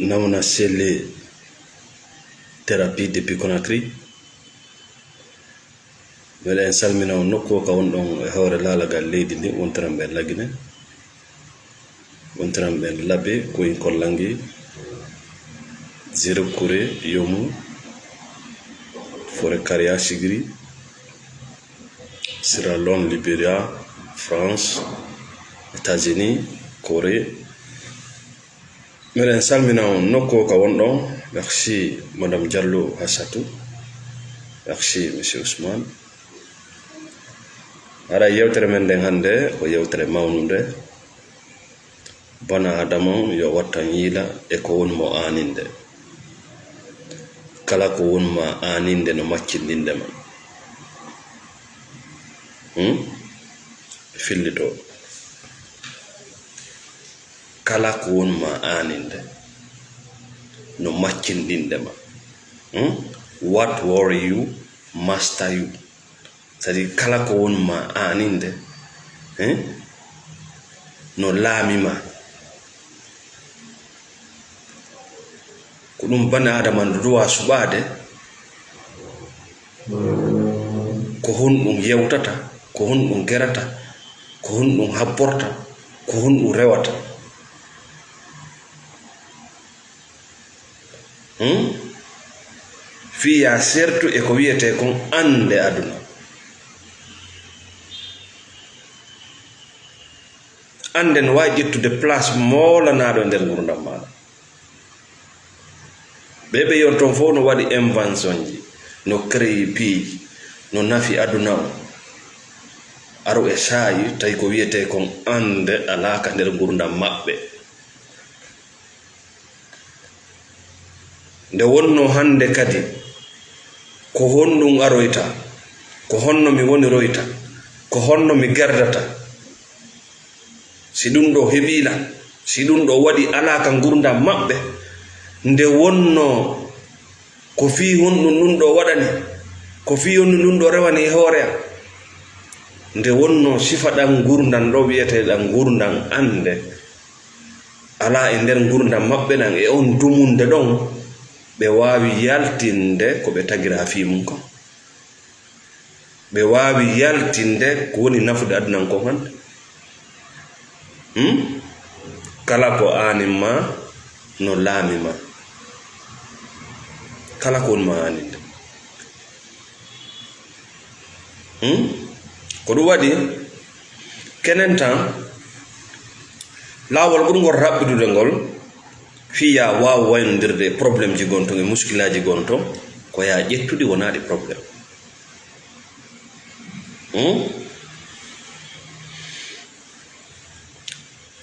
namna selle thérapie depuis Conakry wala en salmina on nokko ka on don hawre laalagal leydi ndi wontaram ben lagine wontaram ben labbe ko en kollangi zero kure yomu fore karia sigri Sierra Leone, Liberia, France, États-Unis, Corée. Meren salmina on nokko ka wondon. Merci Madame Diallo Hassatou. Merci Monsieur Ousmane. Ara yewtere men den hande ko yewtere mawnunde bana adamon yo watta yila e ko won mo aninde kala ko won ma aninde no maccindinde ma fillito kala ko won ma aninde no maccindinde ma what worry you master you. C'est-à-dire kala ko won ma aninde no laamima ko ɗum bana adama ndu duwa suɓade ko hon ɗum yewtata, ko hon ɗum gerata, ko hon ɗum habborta, ko hon ɗum rewata. Fiya sertu e ko wiyete kon ande aduna. Ande no wawi ƴettude place molanaɗo nder gurdam maɗa. Ɓeɓe yon ton fof no waɗi invention ji, no créé piiji, no nafi aduna o. Aro e saayi tawi ko wiyete kon ande alaka nder gurdam maɓɓe. Nde wonno hande kadi ko honɗum aroyta, ko honno mi woniroyta, ko honno mi gerdata. Si ɗum ɗo heɓila, si ɗum ɗo waɗi alaka gurdam maɓɓe, nde wonno ko fi honɗum ɗum ɗo waɗani, ko fi honɗum ɗum ɗo rewani hoore am, nde wonno sifa ɗan gurdam ɗo wiyeteɗan gurdam ande ala e nder gurdam maɓɓe ɗan e on dumunde ɗon ɓe wawi yaltinde ko ɓe tagira ha fimum kon. Ɓe wawi yaltinde ko woni nafude adunan kon hande. Kala ko anima no laamima, kala ko won ma aninde. Ko ɗum waɗi kenen tan laawol ɓurgol raɓɓidude ngol fiya wawa waynodirde probléme ji gon ton e muskilaji gon ton ko ya ƴettuɗi wonaɗi probléme.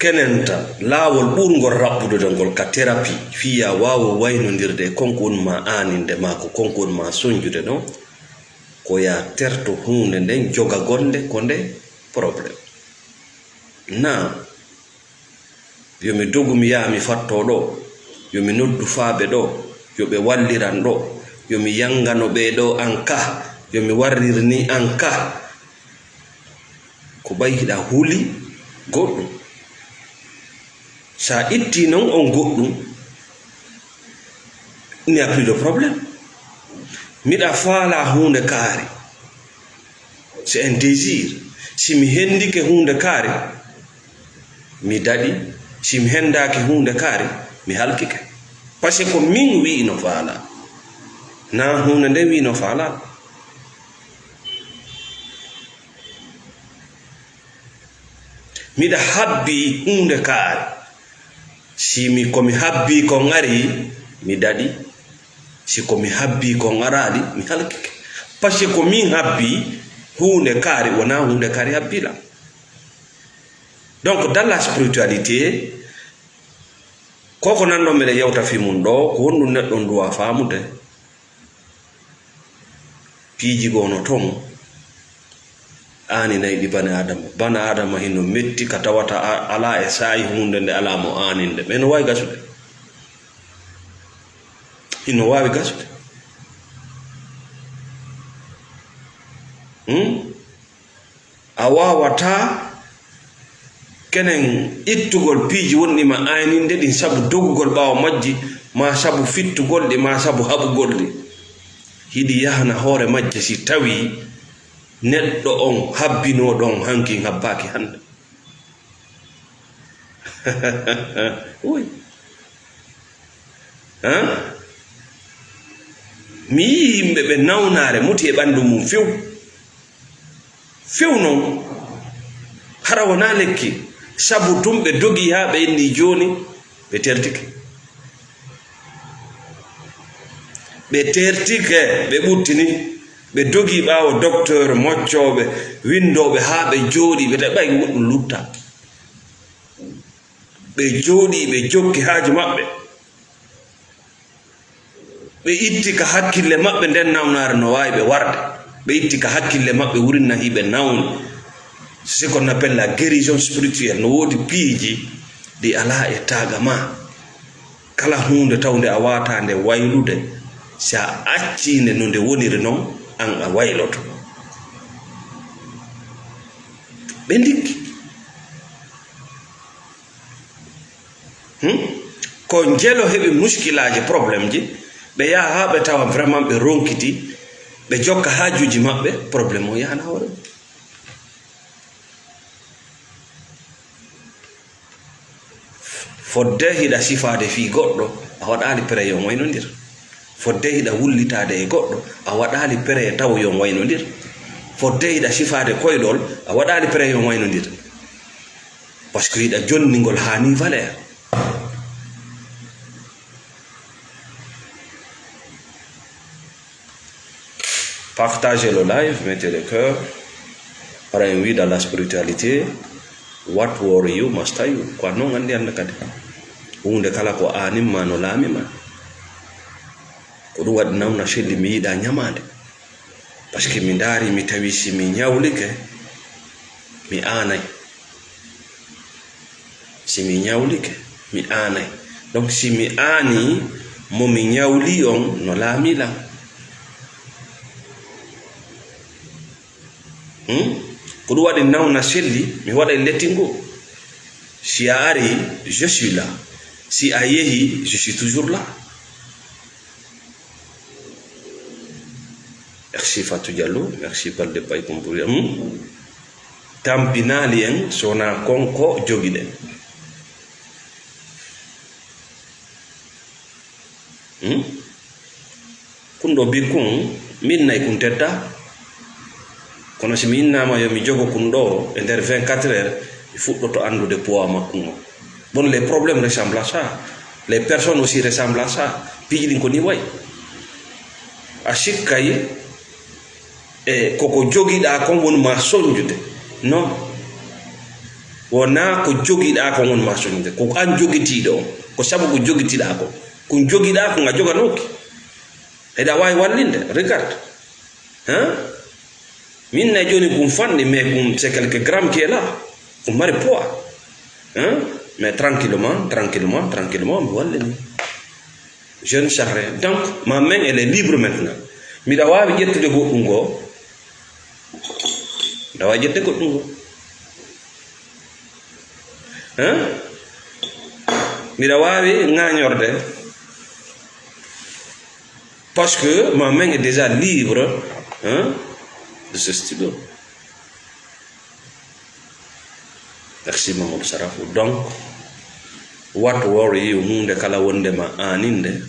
Kenenta laawol ɓurgol raɓɓudude ngol ka thérapie fiya wawa waynodirde konko woni ma aninde ma ko konko woni ma soñjude ɗon ko ya terto hunde nden joga gonde ko nde probléme. Na yomi dogu mi yaha mi fatto ɗo, yomi noddu faaɓe ɗo, yoɓe walliran ɗo, yomi yangano ɓe ɗo an ka, yomi warrirni an ka, ko ɓayiɗa huuli goɗɗum. Sa itti non on goɗɗum, il n'y a plus de problème. Miɗa faala hunde kaari, c'est un désir. Si mi hendike hunde kaari mi daɗi, si mi hendaki hunde kaari mi halkike. Par ce que ko min wi no faala, na hunde nde wi no faala. Miɗa habbi hunde kaari, si mi komi habbi kon ari mi daɗi, si komi habbi kon araɗi mi halkike. Par ce que ko min habbi hunde kaari wona hunde kaari habbila. Donc dans la spiritualité koko nanɗo mbiɗa yewta fi mum ɗo ko honɗum neɗɗo duwa famude. Piiji gono ton ani nayi ɗi bana adama hino metti ka tawata ala e saayi hunde nde ala mo aninde, mais no wawi gasude, hino wawi gasude. A wawata kenen ittugol piiji wonni ma ayninde ɗin sabu dogugol ɓaawa majji ma sabu fittugol ɗe ma sabu haɓugol ɗe hiɗi yahana hoore majje si tawi neɗɗo on habbinoɗon hankin habbaki hande oui mi yi yimɓe ɓe nawnare muti e ɓandu mum few noon hara wona lekki sabu tum ɓe dogi ha ɓe inni joni ɓe tertike ɓe ɓuttini ɓe dogi ɓaawo docteur moccoɓe windoɓe ha ɓe jooɗi ɓe taɓay woɗɗum lutta ɓe jooɗi ɓe jokki haaji maɓɓe ɓe itti ka hakkille maɓɓe nden nawnare no wawi ɓe warde ɓe itti ka hakkille maɓɓe wurinna hiɓe nawni c'est ce qu'on appelle la guérison spirituelle no woodi piiji ɗi ala e taaga ma kala hunde tawde a wata nde waylude si a accinde no nde woniri noon an a wayloto ɓe ndikki ko jelo heɓi muskilaji probléme ji ɓe yaha ha ɓe tawa vraiment ɓe ronkiti ɓe jokka hajuji maɓɓe probléme o yahana hoore fodde hiɗa sifade fi goɗɗo a waɗali pré yon waynodir fodde hiɗa wullitade e goɗɗo a waɗali pré taw yon waynodir fodde hiɗa sifade koyɗol a waɗali pré yon waynodir par ce que hiɗa jonnigol hani valeur partagez le live, mettez le cœur. Oui, dans la spiritualité, what worry you must you. Quoi non, andi anda kade. Unde kala ko anim mano lami ma. Ko du wad nawna shelli mi yida nyamade. Parce que mi ndari mi tawi si mi nyawlike mi anay. Si mi nyawlike mi anay. Donc si mi ani mo mi nyawli on no lami la. Ko ɗum waɗi nawna selli mi waɗa lettingo si a ari je suis là si a yehi je suis toujours là. Merci Fatou Diallo, merci Balde Pay Kompouri tampinali en sona konko jogiɗen kun ɗo bikkun min nayi kun tedda kono si mi innama yo mi jogo kun ɗo e nder 24 heures mi fuɗɗoto andude poids makkum o. Bon, les problèmes ressemblent à ça, les personnes aussi ressemblent à ça. Piiji ɗin ko ni way a sikkay e koko jogiɗa kon woni ma soñjude non wona ko jogiɗa kon woni ma soñjude ko an jogitiɗo on ko sabu ko jogitiɗa ko kun jogiɗa ko nga joganoki eɗa wawi wallinde regarde min na joni kum fanni mais kum c'est quelques grammes qui est là kum mari poids mais tranquillement mi wallini je ne sais rien. Donc ma main elle est libre maintenant miɗa wawi ƴettude goɗɗum go miɗa wawi ƴettude goɗɗum go miɗa wawi ŋañorde parce que ma main est déjà libre de ce stylo. Merci Mamadou Sarafou. Donc what worry you hunde kala wonde ma aninde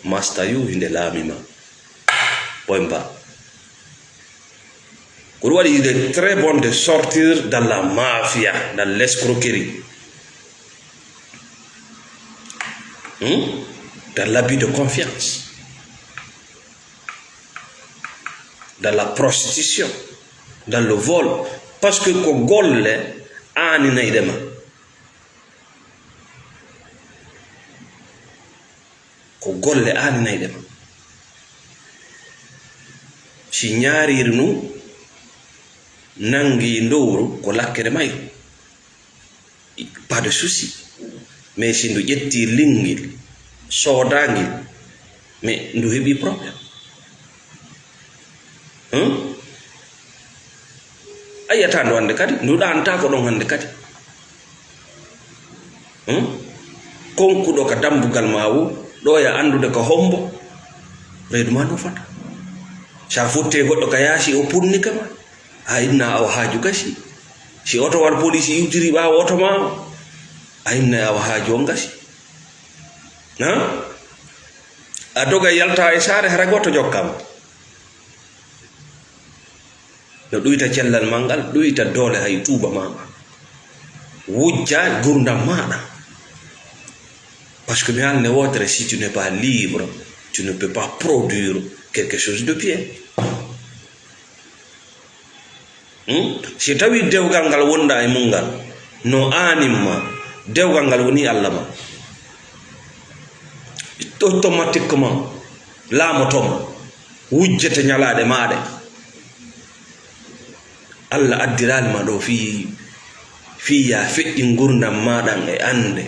master you hinde lamima point bas. Il est très bon de sortir dans la mafia, dans l'escroquerie, dans l'abus de confiance, dans la prostitution, dans le vol, parce que ko golle ani naydema ko golle ani naydema si ñaariri nu nangi ndowru ko lakkere may pas de souci, mais si ndu ƴetti lingil soodangil mais ndu heɓi problème ayata ndu hande kadi ndu ɗanta ko ɗon hande kadi konkuɗo ka dambugal mawu ɗo ya andude ko hombo reedu ma no fata sa fotte goɗɗo ka yaasi o punni kama a inna awa haaju gasi si oto war police iwtiri ɓawo oto ma a inna awa haaju on gasi a doga yalta e saare hara goto jokkama no ɗuyta cellal mangal ɗuyta doole hay tuuba maɗa wujja gurdam maɗa parce que mi halne wotere si tu n'es pas libre tu ne peux pas produire quelque chose de bien si tawi dewgal ngal wonda e mungal no animma dewgal ngal woni Allah ma automatiquement laamotoma wujjete ñalaɗe maɗe Allah addiralma ɗo fiya feƴƴi gurdam maɗan e ande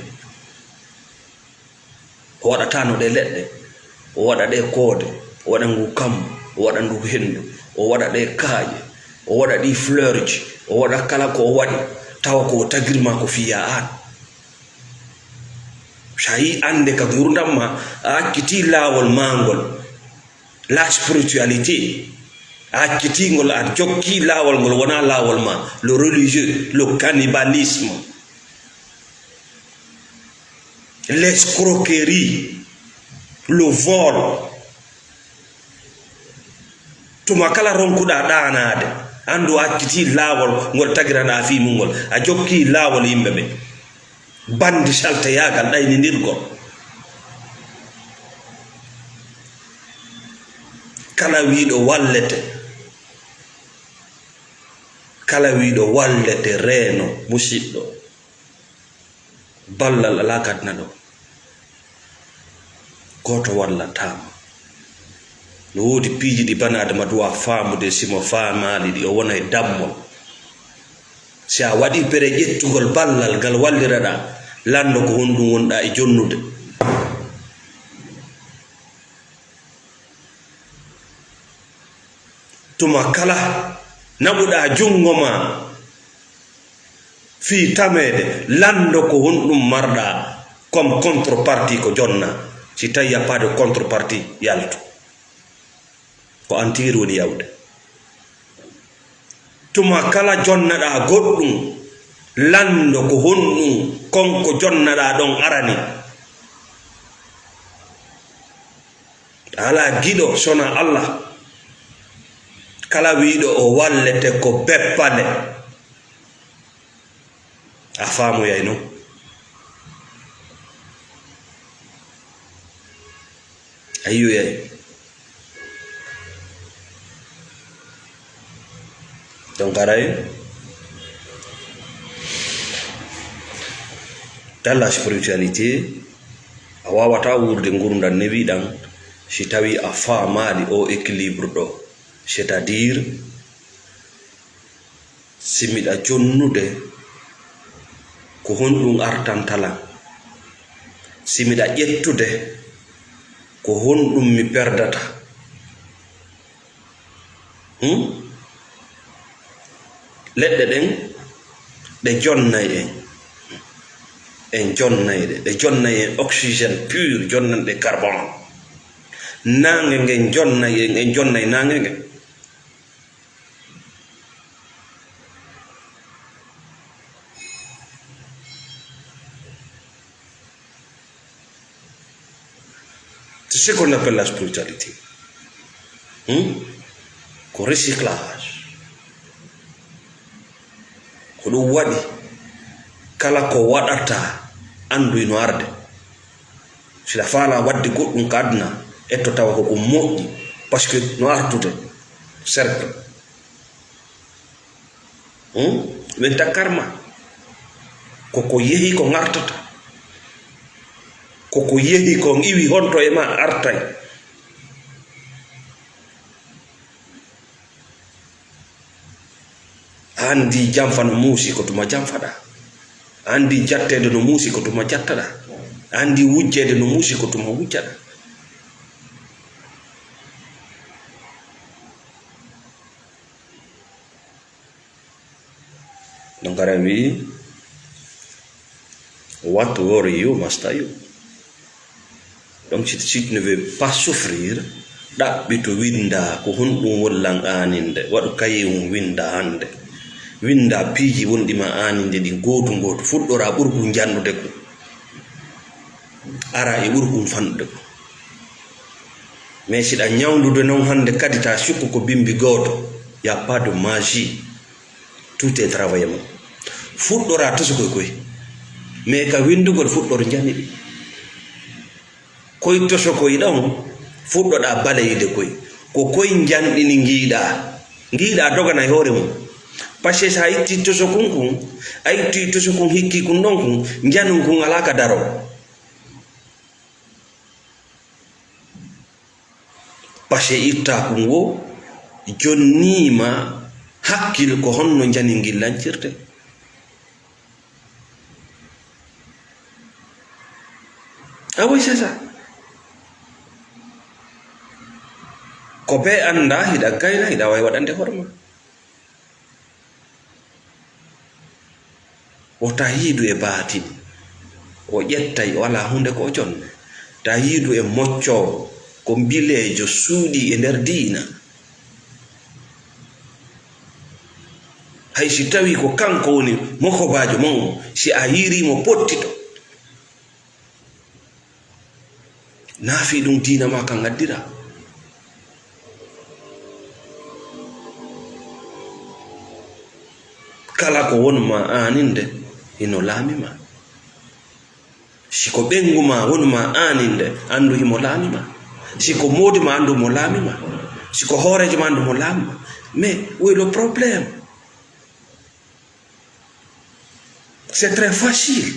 o waɗata no ɗe leɗɗe o waɗa ɗe koode o waɗa ngu kam o waɗa ndu hendu o waɗa ɗe kaaƴe o waɗa ɗi fleur ji o waɗa kala ko o waɗi tawa ko tagirma ko fiya an sa yi ande ka gurdam ma a acciti laawol mangol la spiritualité a accitingol a jokki laawol ngol wona laawol ma le religieux le cannibalisme l'escroquerie le vol tuma kala ronkuɗa ɗanade andu acciti laawol ngol tagiraɗa fi mum ngol a jokki laawol yimɓe ɓe bandi saltayagal ɗaynidirgol kala wiɗo wallete reeno musidɗo ballal ala kadna ɗo goto wallatama no wodi piiji ɗi bani adama duwa faamude simo faamali ɗi o wona e dammol si a waɗi pere ƴettugol ballal ngal walliraɗa lando ko honɗum wonɗa e jonnude tuma kala naɓuɗa jungo ma fi tamede lando ko honɗum marɗa comme contrepartie ko jonna si tawi a pas de contrepartie yaltu ko antiri woni yawde tuma kala jonnaɗa goɗɗum lando ko honɗum konko jonnaɗa ɗon arani ala giɗo sona Allah kala wiɗo o wallete ko beppane a faamoyay non ayiyoyay donc aray dans la spiritualité a wawata wurde gurdam newiɗan si tawi a faamali o équilibre ɗo c'est-à-dire si miɗa jonnude ko honɗum artantalan si miɗa ƴettude ko honɗum mi perdata leɗɗe ɗen ɗe jonnay en jonnayɗe ɗe jonnay en oxygéne pur jonnanɗe carbone nange ngen jonnay en jonnay nange ngen c'est ce qu'on appelle la spiritualité ko recyclage ko ɗum waɗi kala ko waɗata andu no arde sila faala wadde goɗɗum ka aduna etto tawa koko moƴƴi parce que no artude cercle ɓen takkarma koko yehi ko gartata koko yehi ko iwi honto e ma artay andi jamfa no muusi ko tuma jamfaɗa andi jattede no muusi ko tuma jattaɗa andi wujjede no muusi ko tuma wujjaɗa donc ara wi what worry you must you. Donc si tu ne veux pas souffrir, ɗaɓɓi to winda ko honɗum wollan aninde waɗu kayum winda hande winda piiji wonɗima aninde ɗi gotu gotu fuɗɗora ɓurgu jannude ko ara e ɓurgum fanɗude ko mais siɗa ñawdude noon hande kadi ta sukku ko bimbi goto y a pas de magie, tout est travaillement fuɗɗora tosokoy koy mais ka windugol fuɗɗor janiɗi koye tosokoy ɗon fuɗɗoɗa baleyde koy ko koye janɗini giiɗa dogana e hoore mum par ce que sa itti toso kun kun a itti toso kun hikki kun ɗon kun janum kun ala ka daro par ce itta kun wo jonnima hakkil ko honno jani gillancirte ah oui c'est ça ko be anda hiɗa gayna hiɗa wawi waɗande horma o ta yiidu e baatini o ƴettay wala hunde ko jonne ta yiidu e moccowo ko bilejo suuɗi e nder diina hay si tawi ko kanko woni mokobajo mon si a yirimo pottito naafi ɗum diina ma kan gaddira kala ko wonma aninde hino laamima siko ɓenguma wonma aninde andu himo laamima siko modima andu mo laamima siko hoorejo ma andu mo laamima mais où est le problème? C'est très facile.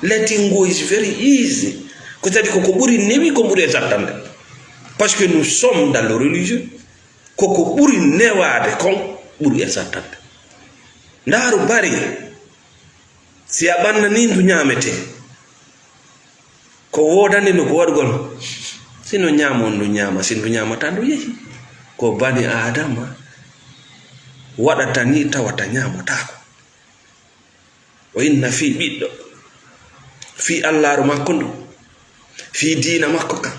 Letting go is very easy. C'est-à-dire que ɓuri newi ko ɓuri sattande parce que nous sommes dans le religieux koko ɓuri newade kon ɓuri e sattande ndaaru bari si a ɓannani ndu ñamete ko wodani no ko waɗgol sino ñama on ndu ñama si ndu ñamata ndu yehi ko bani adama waɗata ni tawata ñamotako o inna fi ɓiɗɗo fi allaru makko ndu fi diina makko kan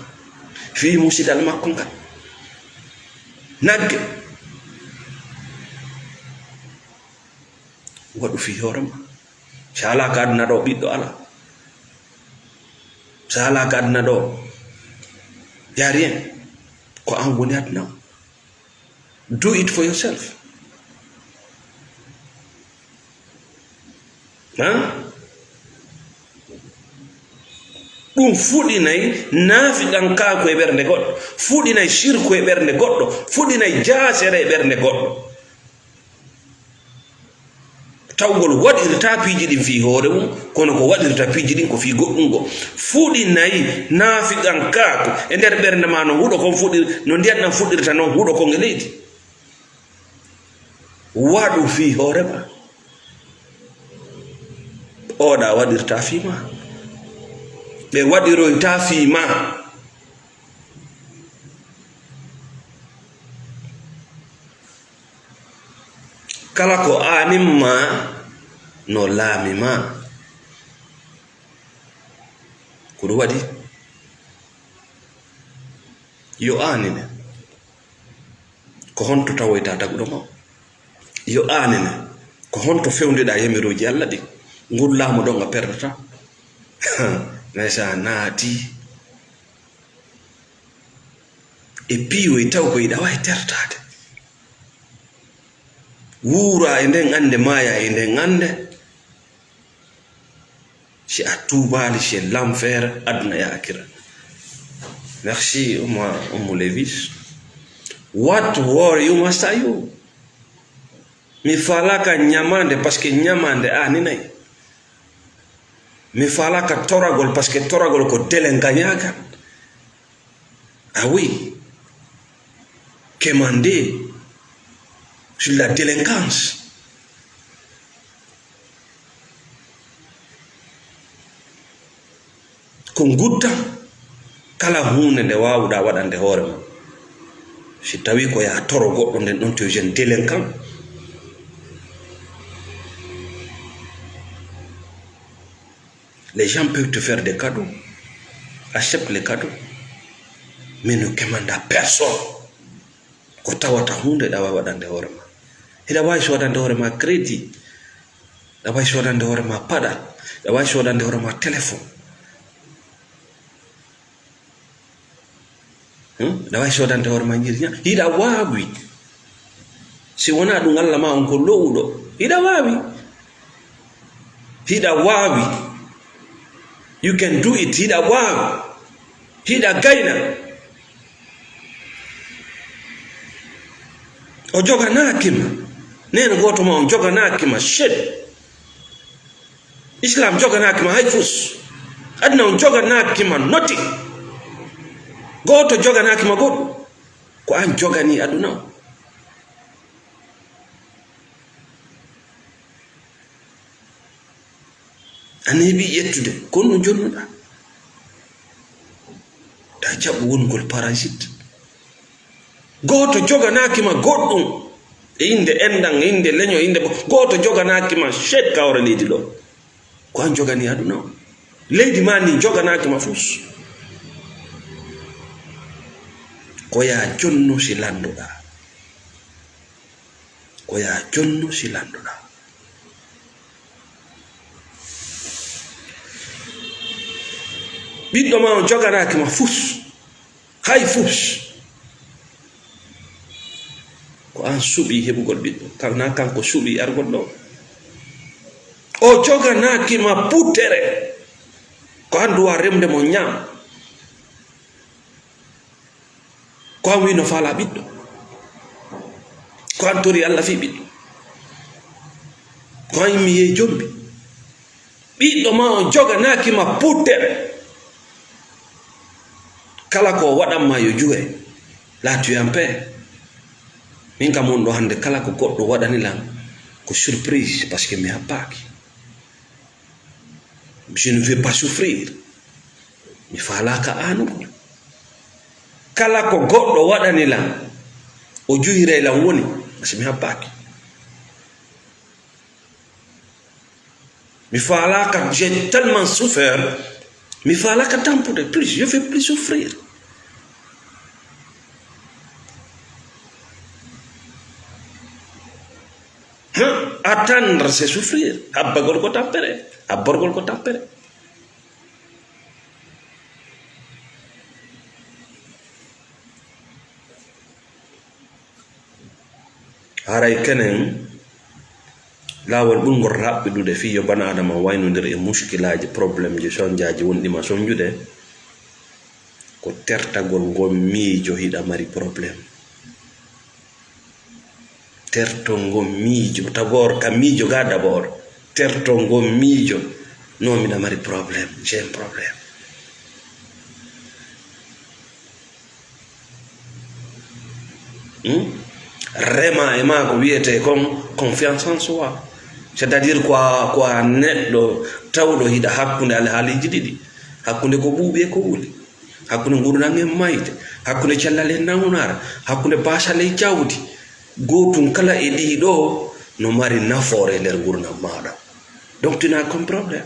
fi musidal makko ngal nagge waɗu fi hoorema so ala ka aduna ɗo ɓiɗɗo ala so ala ka aduna ɗo ya rien ko an woni aduna o do it for yourself ɗum fuɗinay naafiɗan kaako e ɓernde goɗɗo fuɗinay sirku e ɓernde goɗɗo fuɗinay jaasere e ɓernde goɗɗo tawgol waɗirta piiji ɗin fi hoore mum kono ko waɗirta piiji ɗin ko fi goɗɗum go fuɗinay naafiɗan kaako e nder ɓernde ma no huɗo kon fuɗir no ndiyam ɗam fuɗirta noon huɗo kon e leydi waɗu fi hoore ma oɗa waɗirta fima ɓe waɗiroyta fima kala ko animma no laamima ko ɗum waɗi yo anine ko honto tawoyta taguɗo ma yo anine ko honto fewdeɗa yamiroji Allah ɗi ngol laamu ɗon a perdata mais sa naati e piiwoy taw ko yiɗa wawi tertade wuura e nden ande maya e nden ande si a tuubali si l'enfer aduna ya akira. Merci Oumou Levis. What war you must you mi falaka ñamande parce que ñamande aninay mi falaka toragol parce que toragol ko delengañaga ah oui quémander sur la délinquance ko gutta kala hunde nde wawuɗa waɗande hoore ma si tawi ko ya toro goɗɗo nden ɗon to jeune délinquant Les gens peuvent te faire des cadeaux. Accepte les cadeaux. Mais ne commande à personne. Ko tawata hunde da waɗande hoore ma. Ida wawi soodande hoore ma crédit. Da wawi soodande hoore ma paɗal. Da wawi soodande hoore ma téléphone. Da wawi soodande hoore ma ñirña. Ida wawi. Si wona ɗum Allah ma on ko lowɗo. Ida wawi. Ida wawi. You can do it. Ida wawi. Ida gayna. O joganakima. Neno goto ma on joganakima shit. Islam joganakima hay fus. Adna on joganakima nothing. Goto joganakima goɗɗo. Ko an jogani aduna o. An heɓi ƴettude kon no jonnuɗa. Ta jaɓɓu wongol parasite. Goto joganakima goɗɗum e inde endang, e inde leño, e inde goto joganakima shed kawre leydi ɗo. Ko an jogani aduna o. Leydi ma ni joganakima fus. Ko ya jonno si landuɗa. Ko ya jonno si landuɗa. Ɓiɗɗo ma on joganakima fus. Hay fus. Ko an suɓi heɓugol ɓiɗɗo. Na kanko suɓi argol ɗo. O joganakima putere. Ko an duwa remde mo ñaam. Ko an wino faala ɓiɗɗo. Ko an tori Allah fi ɓiɗɗo. Ko an yimmi yehi jombi. Ɓiɗɗo ma o joganakima putere. Kala ko waɗanma yo juwe. Là tu es en paix. Min kam on ɗo hande kala ko goɗɗo waɗanilam ko surprise parce que mi happaki. Je ne veux pas souffrir. Mi falaka anugol. Kala ko goɗɗo waɗanilam o juhiraylam woni parce que mi happaki. Mi falaka, j'ai tellement souffert. Mi falaka tampude plus, je veux plus souffrir. Attendre, c'est souffrir. Abbagol ko tampere. Abborgol ko tampere. Haray kenen lawol ɓurgol raɓɓiɗude fiyo bana adama waynodir e muskilaji probléme ji sonjaji wonɗima sonjude ko tertagol ngol miijo hiɗa mari probléme. Terto ngom miijo d'abord ka miijo ga d'abord terto ngom miijo no mi da mari problème, j'ai un problème. Rema e ma ko wiete comme confiance en soi, c'est-à-dire quoi neɗɗo tawɗo hiɗa hakkunde alhaaliji ɗiɗi, hakkunde ko ɓuuɓi e ko wuli, hakkunde gurdam e mayde, hakkunde cellal e nawnare, hakkunde basal e jawdi. Gotum kala e ɗiɗo no mari nafoore nder gurdam maɗa. Donc tu n'as qu'un problème.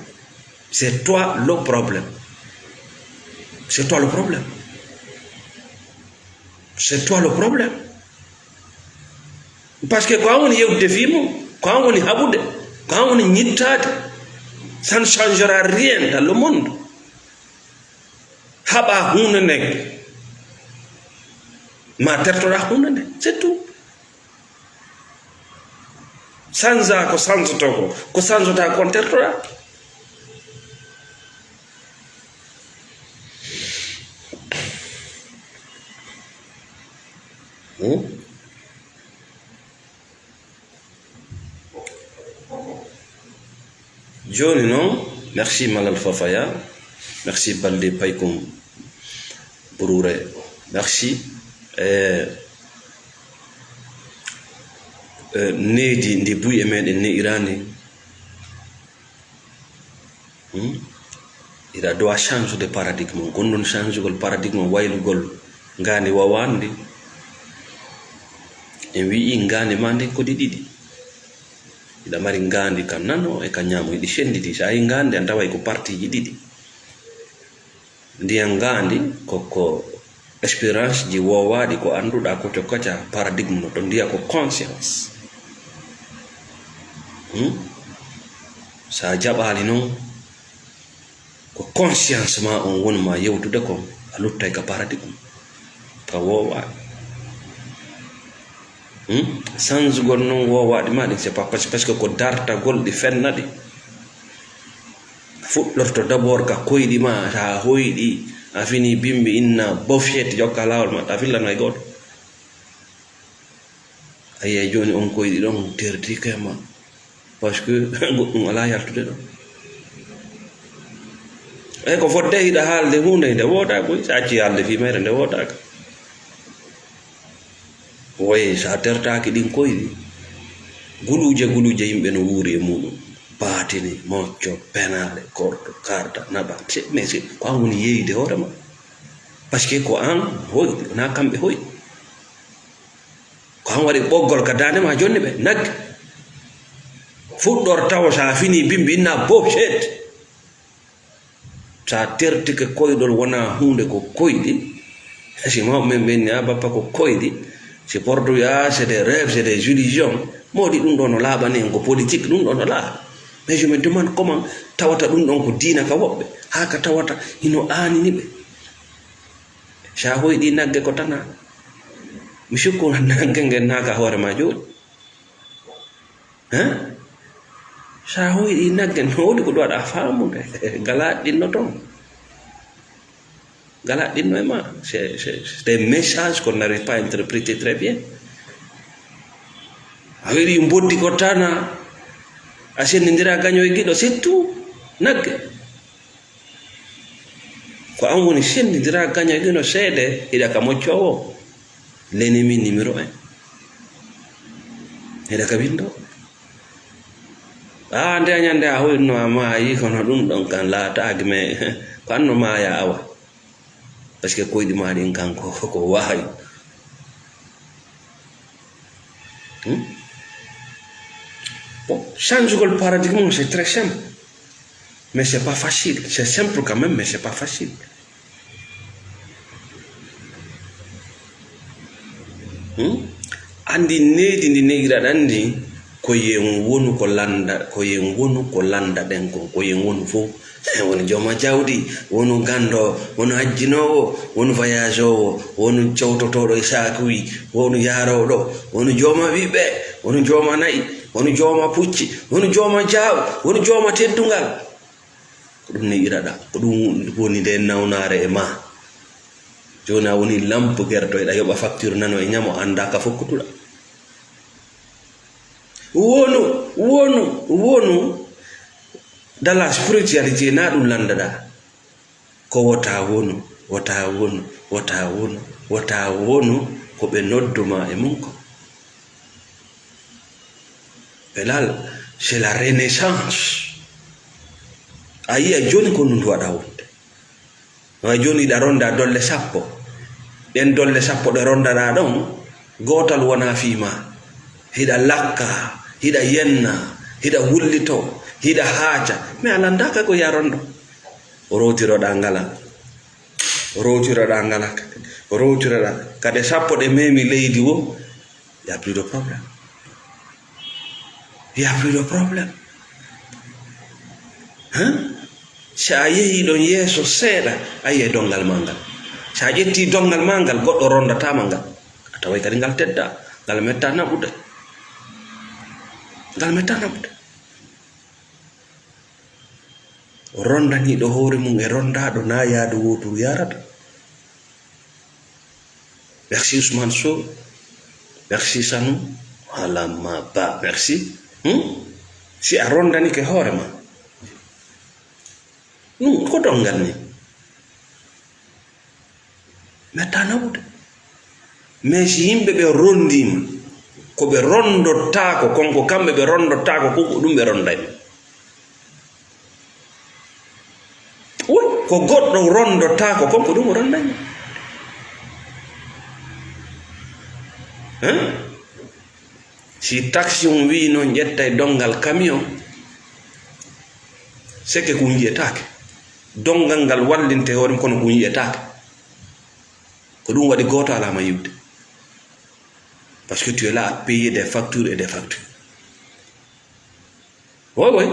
C'est toi le problème. C'est toi le problème. C'est toi le problème. Parce que quand on y est défimo, quand on y haboude, quand on y nittade, ça ne changera rien dans le monde. Haba hunene. Ma tertora hunene. C'est tout. Sanza ko sanzotoko ko sanzota kon tertora. Joni non, merci Malal Fafaya, merci Balde Paykoum Bourure, merci needi ndi buy e meɗen ne irani ira doit change de paradigme gonɗon changegol paradigme waylugol ngandi wawandi en wi'i ngandi ma ndi kodi ɗiɗi ida mari ngandi kan nano e kanyamu di senditi sa ngandi antawa ko parti ji didi ndiyan ngandi ko experience ji wowadi ko anduda ko to kacha paradigme no to ndiya ko conscience sa jabali no ko conscience ma on won ma yewtude ko alutta ka paradigme ka wowadi sans gon non wowadi ma c'est pas parce que ko darta goldi fennadi fuɗɗorto d'abord ka koyɗi ma ta hoyɗi a fini bimbi inna bofyet jokka lawol ma ta fillano e goto ayi joni on koyɗi ɗon terdi kema parce que goɗɗum ala yaltude ɗon e ko fodde hiɗa haalde hunde nde woda koy sa acci haalde fimere nde wodaka woye sa tertaki ɗin koyɗi guluje yimɓe no wuuri e muɗum batini mocco penale korto karta naba mais c'est ko an woni yeyde hoorema parce que ko an hoyɗi na kamɓe hoyɗi ko an waɗi ɓoggol ka dande ma jonni ɓe nagge fuɗɗor taw sa fini bimbi inna bofshet sa tertike koyɗol wona hunde ko koyɗi si mawɓe men ɓenni a bappa ko koyɗi si porto ya c'est des rêves c'est des illusions modi ɗum ɗo no laaɓani en ko politique ɗum ɗo no laaɓa mais je me demande comment tawata ɗum ɗon ko diina ka woɓɓe ha ka tawata hino aanini ɓe sa hoyɗi nagge ko tana mi sikku nagge ngen naka hoore ma jooɗi sa hoyɗi nagge no woɗi ko ɗo waɗa faamude galaɗɗinno toon galaɗɗinno e ma c'est des messages qu'on n'arrive pas à interpréter très bien a wiɗi boddi ko tana a sendindira gaño e giɗo c'est tout nagge ko an woni sendindira gaño e giɗo seede hiɗa ka moccowo l'ennemi numéro 1 hiɗa ka windo nde ñande a hoyno a maayi kono ɗum ɗon kan laataki mais ko anno maaya awa parce que koyɗi maɗin kan ko waayi bon, changer le paradigme, c'est très simple. Mais c'est pas facile. C'est simple quand même, mais c'est pas facile. Andi nedi ndi negira andi ko yen wonu ko landa den ko yen wonu fo woni joma jawdi wonu gando wonu hajjinowo wonu voyage o wonu cewtotoɗo e sakuyi wonu yaroɗo wonu joma wiɓe wonu joma nayi wonu joma pucci wonu joma jaaw wonu joma teddungal ko ɗum ne iraɗa ko ɗum woni nde nawnare e ma joni a woni lampe gertoyɗa yoɓa facture nano e ñamo anda ka fokkutuɗa wonu dans la spiritualité na ɗum landaɗa ko wota wonu ko ɓe nodduma e mum ko belal c'est la renaissance a yiya joni ko ndu waɗa wonde a joni ɗa ronda dolle sappo ɗen dolle sappo ɗe rondaɗa ɗon gotal wona fima hiɗa lakka hiɗa yenna hiɗa wullito hiɗa haaja mais a landaka ko yarondo rotiroɗa ngala kade sappo ɗe memi leydi wo y a plus de problème sa yehi ɗon yeeso seeɗa a yiye dongal ma ngal sa ƴetti dongal ma ngal goɗɗo rondatama ngal a taway kadi ngal tedda ngal metta naɓude rondaniɗo hoore mum e rondaɗo na yaadu woturu yarata. Merci Ousmane Sow, merci Sanou, voilà ma ba, merci. Si a rondani ke hoore ma ko dongal ni metta naɓude mais si yimɓe ɓe rondima ko ɓe rondottako konko kamɓe ɓe rondottako konko ɗum ɓe rondani ko goɗɗo rondottako konko ɗum o rondani si taxi on wi non jetta dongal camion seke ko yiyetake dongal ngal wallinte hoore kono ko yiyetake ko dum wadi goto ala ma yiwde parce que tu es là à payer des factures et des factures oui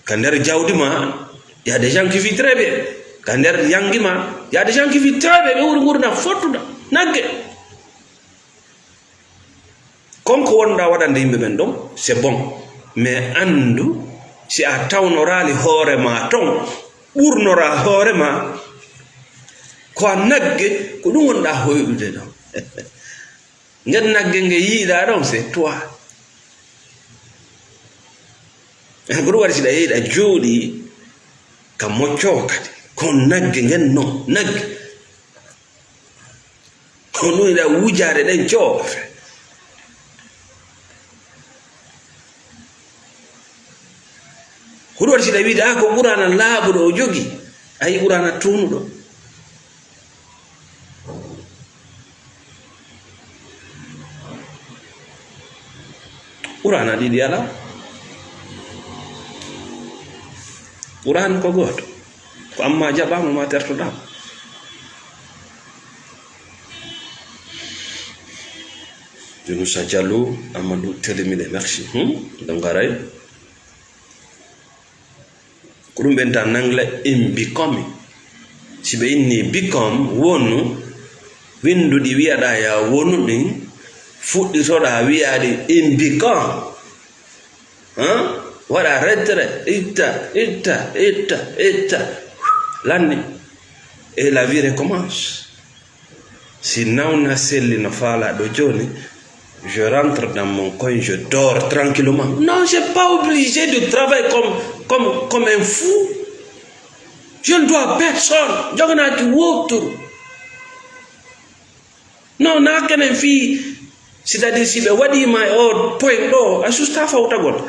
quand der jawdi ma y a des gens qui vivent très bien quand der yangi ma y a des gens qui vivent très bien be wuri ngurna fottuda nagge konko wonda wadande yimbe men don c'est bon mais andu si a tawnorali hoore ma ton ɓurnora hoore ma ko a nagge ko ɗum wonɗa hoyɗude ɗon ngel nagge nge yiiɗa ɗon c'est toi ko ɗum waɗi siɗa yeyiɗa jooɗi ka moccoo kadi ko nagge ngen non nagge ko ɗum yiɗa wujade ɗen coofe ko ɗum waɗi siɗa wiide ko ɓurana laaɓuɗo o jogi a yi ɓurana tuunuɗo ɓurana ɗiɗi ala ɓurani ko gooto ko amma jaɓama ma tertoɗama Younoussa Diallo Amadou Telemile merci donc garay ko ɗum ɓenta nangle in becoming si ɓe inni become wonu winduɗi wiyaɗa ya wonu ɗin fuɗɗitoɗa wiyaɗi in become waɗa retrait itta lanni et la vie recommence si nawna selli no faala ɗo joni je rentre dans mon coin, je dors tranquillement. Non, je n'ai pas obligé de travailler comme un fou. Je ne dois à personne. Je ne dois non, n'a qu'une fille. C'est-à-dire, si je dis my own point, non, je suis staff out of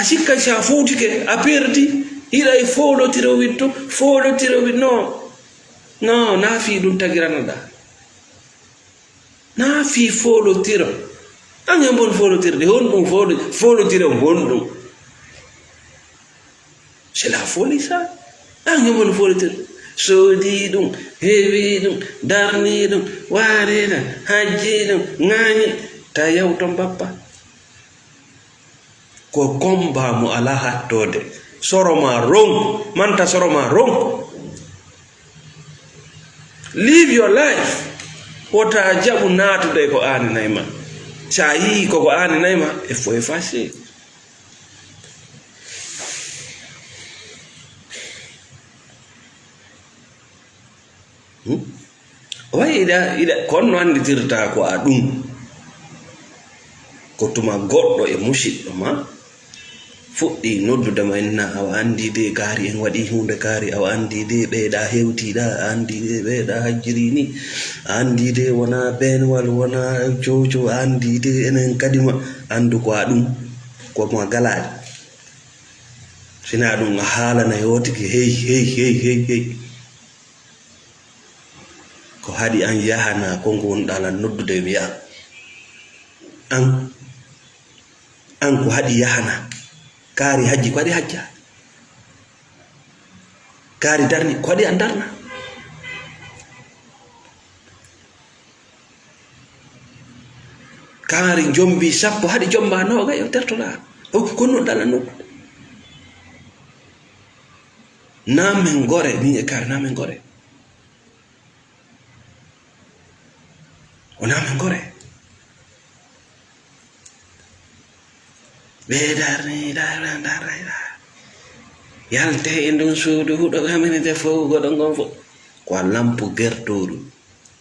si je suis à fond, je suis à perdu. Il a follow tiro with non. Non, n'a fille d'un tagranada. Na fi folo tiro anga bon folo tiro de hon folo tiro bon c'est la folie ça anga bon folo tiro so di dum hewi dum darni dum ware na haji dum ngani ta yawton bappa ko komba mo ala hattode soroma rong manta soroma rong live your life wota jabu natude ko ani nayma sa yi ko ani nayma e faut effacer ida konno anditirta ko adum ko tuma goddo e musiddo ma fuɗɗi noddude ma enna awa andi de gaari en waɗi hunde gaari awa andi de ɓeyɗa hewtiɗa andi de ɓeyɗa hajjiri ni andi de wona benwal wona jojo andi de enen kadima andu ko aɗum ko ma galaɗe sina ɗum a haalana yotiki hey ko haɗi an yahana konko wonɗa lan noddude wiya an ko haɗi yahana kaari hajji ko waɗi hajja kaari darni ko waɗi an darna kaari jombi sappo haɗi jomba noga yo tertoɗa ko nodɗala nokku namen gore min e kaari namen gore o namen gore ɓedarni darayda yalte e ndon suudu huɗo haminete fof goɗo gon fof ko a lampu gertoru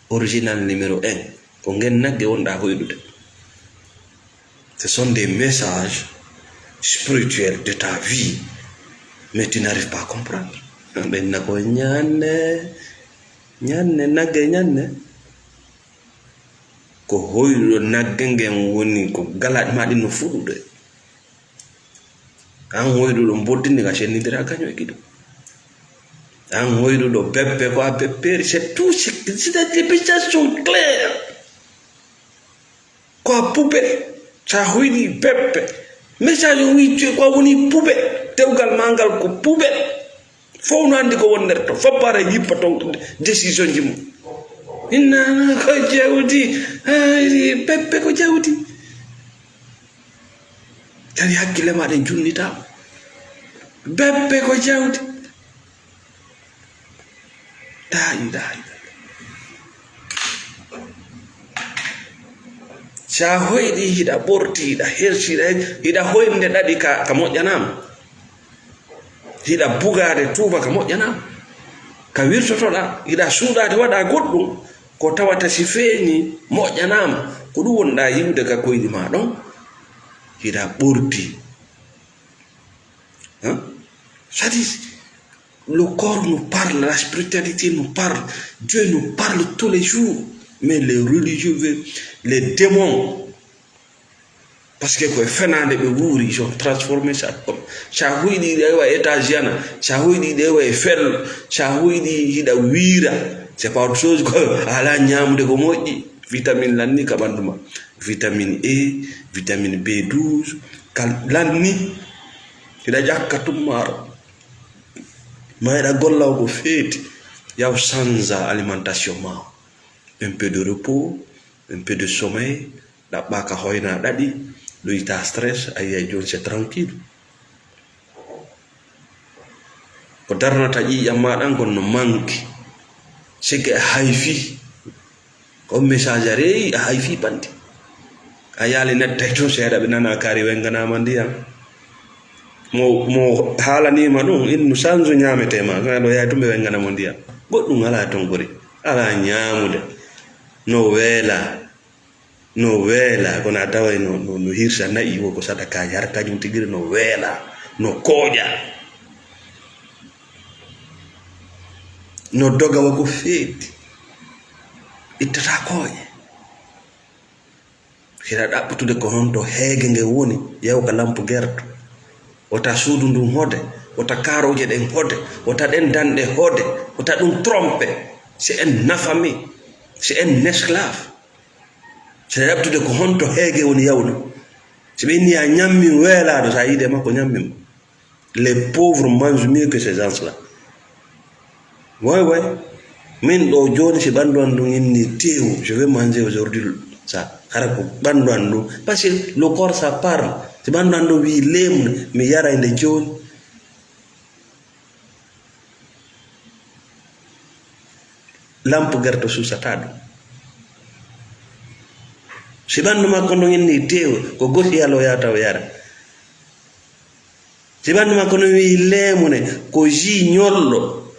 original numéro 1 ko ngen nagge wonɗa hoyɗude ce sont des messages spirituels de ta vie mais tu n'arrives pas à comprendre ɓenna ko ñanne nagge ñanne ko hoyɗuɗo nagge ngen woni ko galaɗe maɗi no fuɗude an hoyɗuɗo boddinde ka sennidira kañum e giɗo an hoyɗuɗo bebbe ko a bebberi c'est tout c'est des messages sont clairs ko ko poubelle sa hoyni peppe message wi ko woni poubelle dewgal mangal ko poubelle fo no andi ko wonder to fo pare yippa ton décision ji mum inna ko jawdi ay peppe ko jawdi tani hakkille ma den junnita beppe ko jawdi dai sa hoydi hida borti hida hersida hida hoynde dadi ka moƴƴanama hida bugade tuba ka moƴƴanama ka wirtotoɗa hida suuɗade waɗa goɗɗum ko tawata si feeñi moƴƴanama ko ɗum wonɗa yiwde ka koyɗi ma ɗon hida ɓordi c'est-à-dire le corps nous parle, la spiritualité nous parle, Dieu nous parle tous les jours, mais les religieux, les démons, parce que quoi fenande be wuri ils ont transformé ça comme ça huidi dewa étagiana ça huidi dewa fel ça huidi hida wira c'est pas autre chose que ala nyamude ko moƴƴi vitamine lanni ka banduma vitamine E vitamine B12 kal lanni hida jakka tummaro mayda gollaw ko feeti yaw sanza alimentation ma un peu de repos un peu de sommeil dabba ka hoyna dadi loyta stress ay joni c'est tranquille ko darnata ƴiƴam maɗan kon no manque sike a hayfi ko message reyi a hayfi bandi a yaali nedda to seeɗa ɓe nana kaari wenganama ndiyam mo haalanima ɗum innu change ñametema ɗo yahay tumɓe wenganamo ndiyam goɗɗum ala ton gori ala ñamude no weela kono a taway no hirsa nayi wo ko sadakaji har kañum tigiri no weela no kooƴa no dogawa ko feeti ittata kooƴe hira ɗaɓɓutude ko honto heege nge woni yewka lampu gerto wota suudu ndun hode wota karoje ɗen hode wota ɗen danɗe hode wota ɗum trompe c'est un affamé c'est un esclave c'est ɗaɓɓutude ko honto heege woni yawɗo si ɓe inni a ñammi weelaɗo sa yiide makko ñammimo les pauvres mangent mieux que ces gens là ouais min ɗo joni si ɓandu an ɗum inni tew je vais manger aujourd'hui ça hara ko ɓandu an ɗum parce que le corps ça parle si ɓandu an ɗum wi lemne mi yara nde joni lampe gerto susata ɗum si ɓandu makko ɗum inni tew ko goti yalo yata o yara si ɓandu makko ɗum wi lemune ko ji ñollo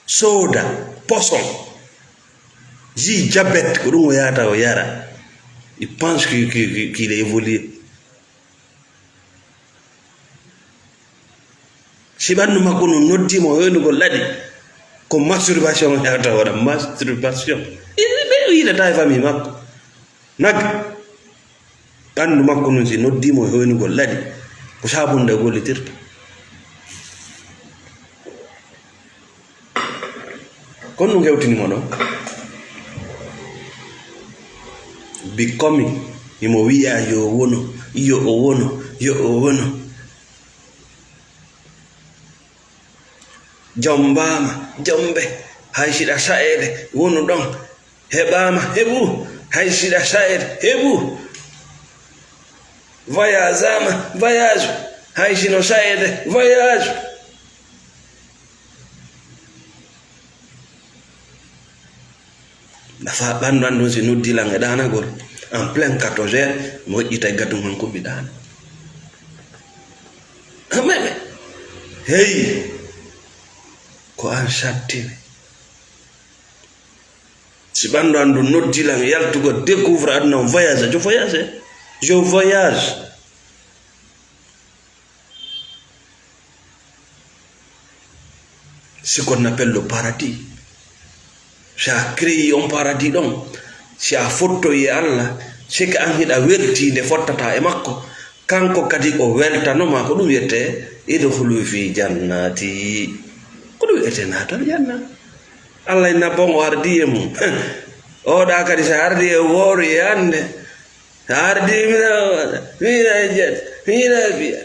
soda poisson ji diabète ko ɗum o yata o yara il pense qu'il est évolué si ɓandu makko no noddimo hoynugol laɗi ko masturbation o yata waɗa masturbation ɓe yiɗata e famille makko nagge ɓandu makko nun si noddimo e hoynugol laɗi ko sabunde gollitirta kon ɗum hewtinimo ɗon becoming imo wiya yo o wono jombama jombe hay siɗa saede wonu ɗon heɓama heɓu hay siɗa saede heɓu voyage ama voyage hay sino saede voyage nafa ɓandu an ɗum si noddilan e ɗanagol en plein 14 heures mi woƴƴita e gadum han kuɓɓi ɗana ameme hey ko an sattine si ɓandu an ɗum noddilan yaltugo découvre aduna on voyage je voyage ce qu'on appelle le paradis si a créé on paradis ɗon si a fottoyi Allah sike an hiɗa weltinde fottata e makko kanko kadi o weltanoma ko ɗum wiyete idkhulu fi jannati ko ɗum wiyete natal janna Allah ina bon o ardi e mum oɗa kadi sa ardi e wooro e hande ardi mina jet mina via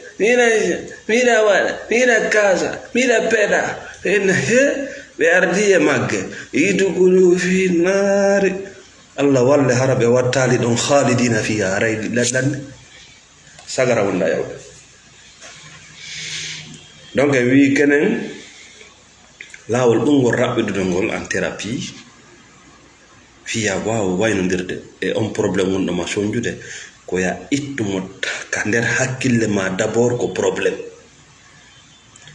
mina wala mina casa mina peda en he be ardi e magge idukulu fi nari Allah walle harabe wattali don khalidina fiha ray lan sagara wonda yaw donc wi kenen lawol dungol rabbidudol ngol en thérapie fiya waaw waynondirde e on problème wonɗo ma soñjude ko ya ittumo ka nder hakkille ma d'abord ko problème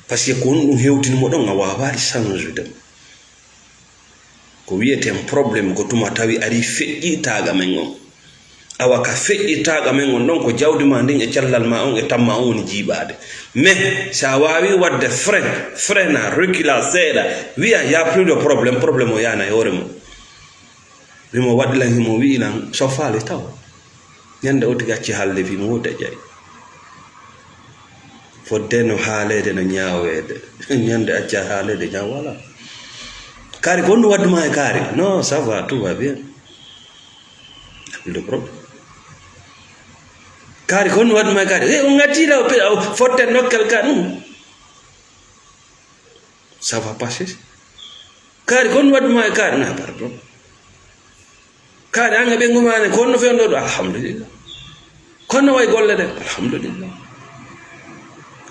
parce que ko ɗum hewtinimo ɗon a wawali changude ko wiyeten problème ko tuma tawi ari feƴƴitaga men on awa ka feƴƴitaga men on ɗon ko jawdi ma ndin e cellal ma on e tamma on woni jiiɓade mais sa wawi wadde freina recula seeɗa wiya ya plus de problème o yana e hoore mum wimo waɗilan himo wiinan so faali taw ñande o tigi acci haalde wimo wode ƴay fodde no haalede no ñaawede ñande acca haalede ñaaw wala kaari ko honɗum wadduma e kaari non ça va tout va bien le problème kaari ko honɗum wadduma e kaari o ŋattiɗa fotte nokkel ka ɗum ça va passer kaari ko honɗum wadduma e kaari na pardon kaade anga ɓe ngumane ko honno fewndo ɗo alhamdulillah konno way golle ɗe alhamdulillah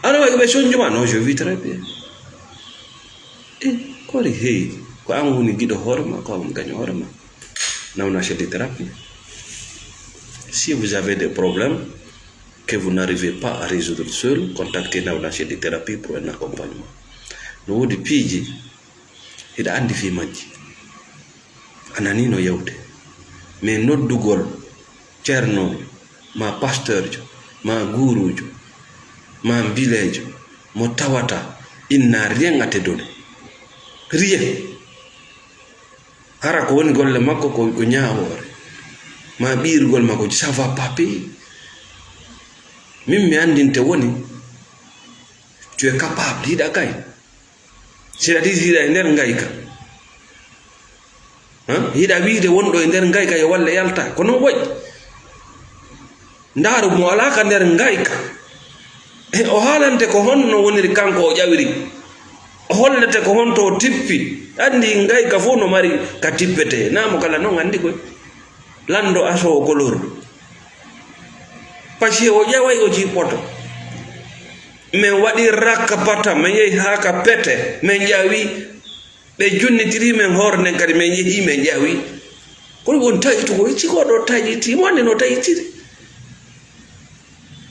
ana way ɓe soñjuma non je vis très bien kori heyi ko an woni guiɗo hoorema ko an gaño hoorema nawna chez des thérapies si vous avez des problèmes que vous n'arrivez pas à résoudre seul contactez nawna chez des thérapies pour un accompagnement no wodi piiji hiɗa andi fi majji ananino yewde mais noddugol ceerno ma pasteurjo ma gurujo ma bilejo mo tawata il n'a rien à te donner rien hara ko woni golle makko ko ñaawore ma ɓiirgol makko ça va pas payer min mi andinte woni tu es capable hiɗa kay c'est-à-dire hiɗa e nder ngayka hiɗa wiide wonɗo e nder ngayka yo walle yalta ko non waɗi ndaaru mo alaka nder ngayka o haalante ko honno woniri kanko o ƴawiri o hollete ko honto o tippi andi ngayka fof no mari ka tippete namo kala noon andi koy lando aso o kolordu parce que o ƴaway o jiipoto min waɗi rakka bata min yehi ha ka pete min ƴawi ɓe junnitiri men hoore nden kadi min yehi min ƴawi kono won taƴito ko cikoɗo taƴiti wonde no taƴitiri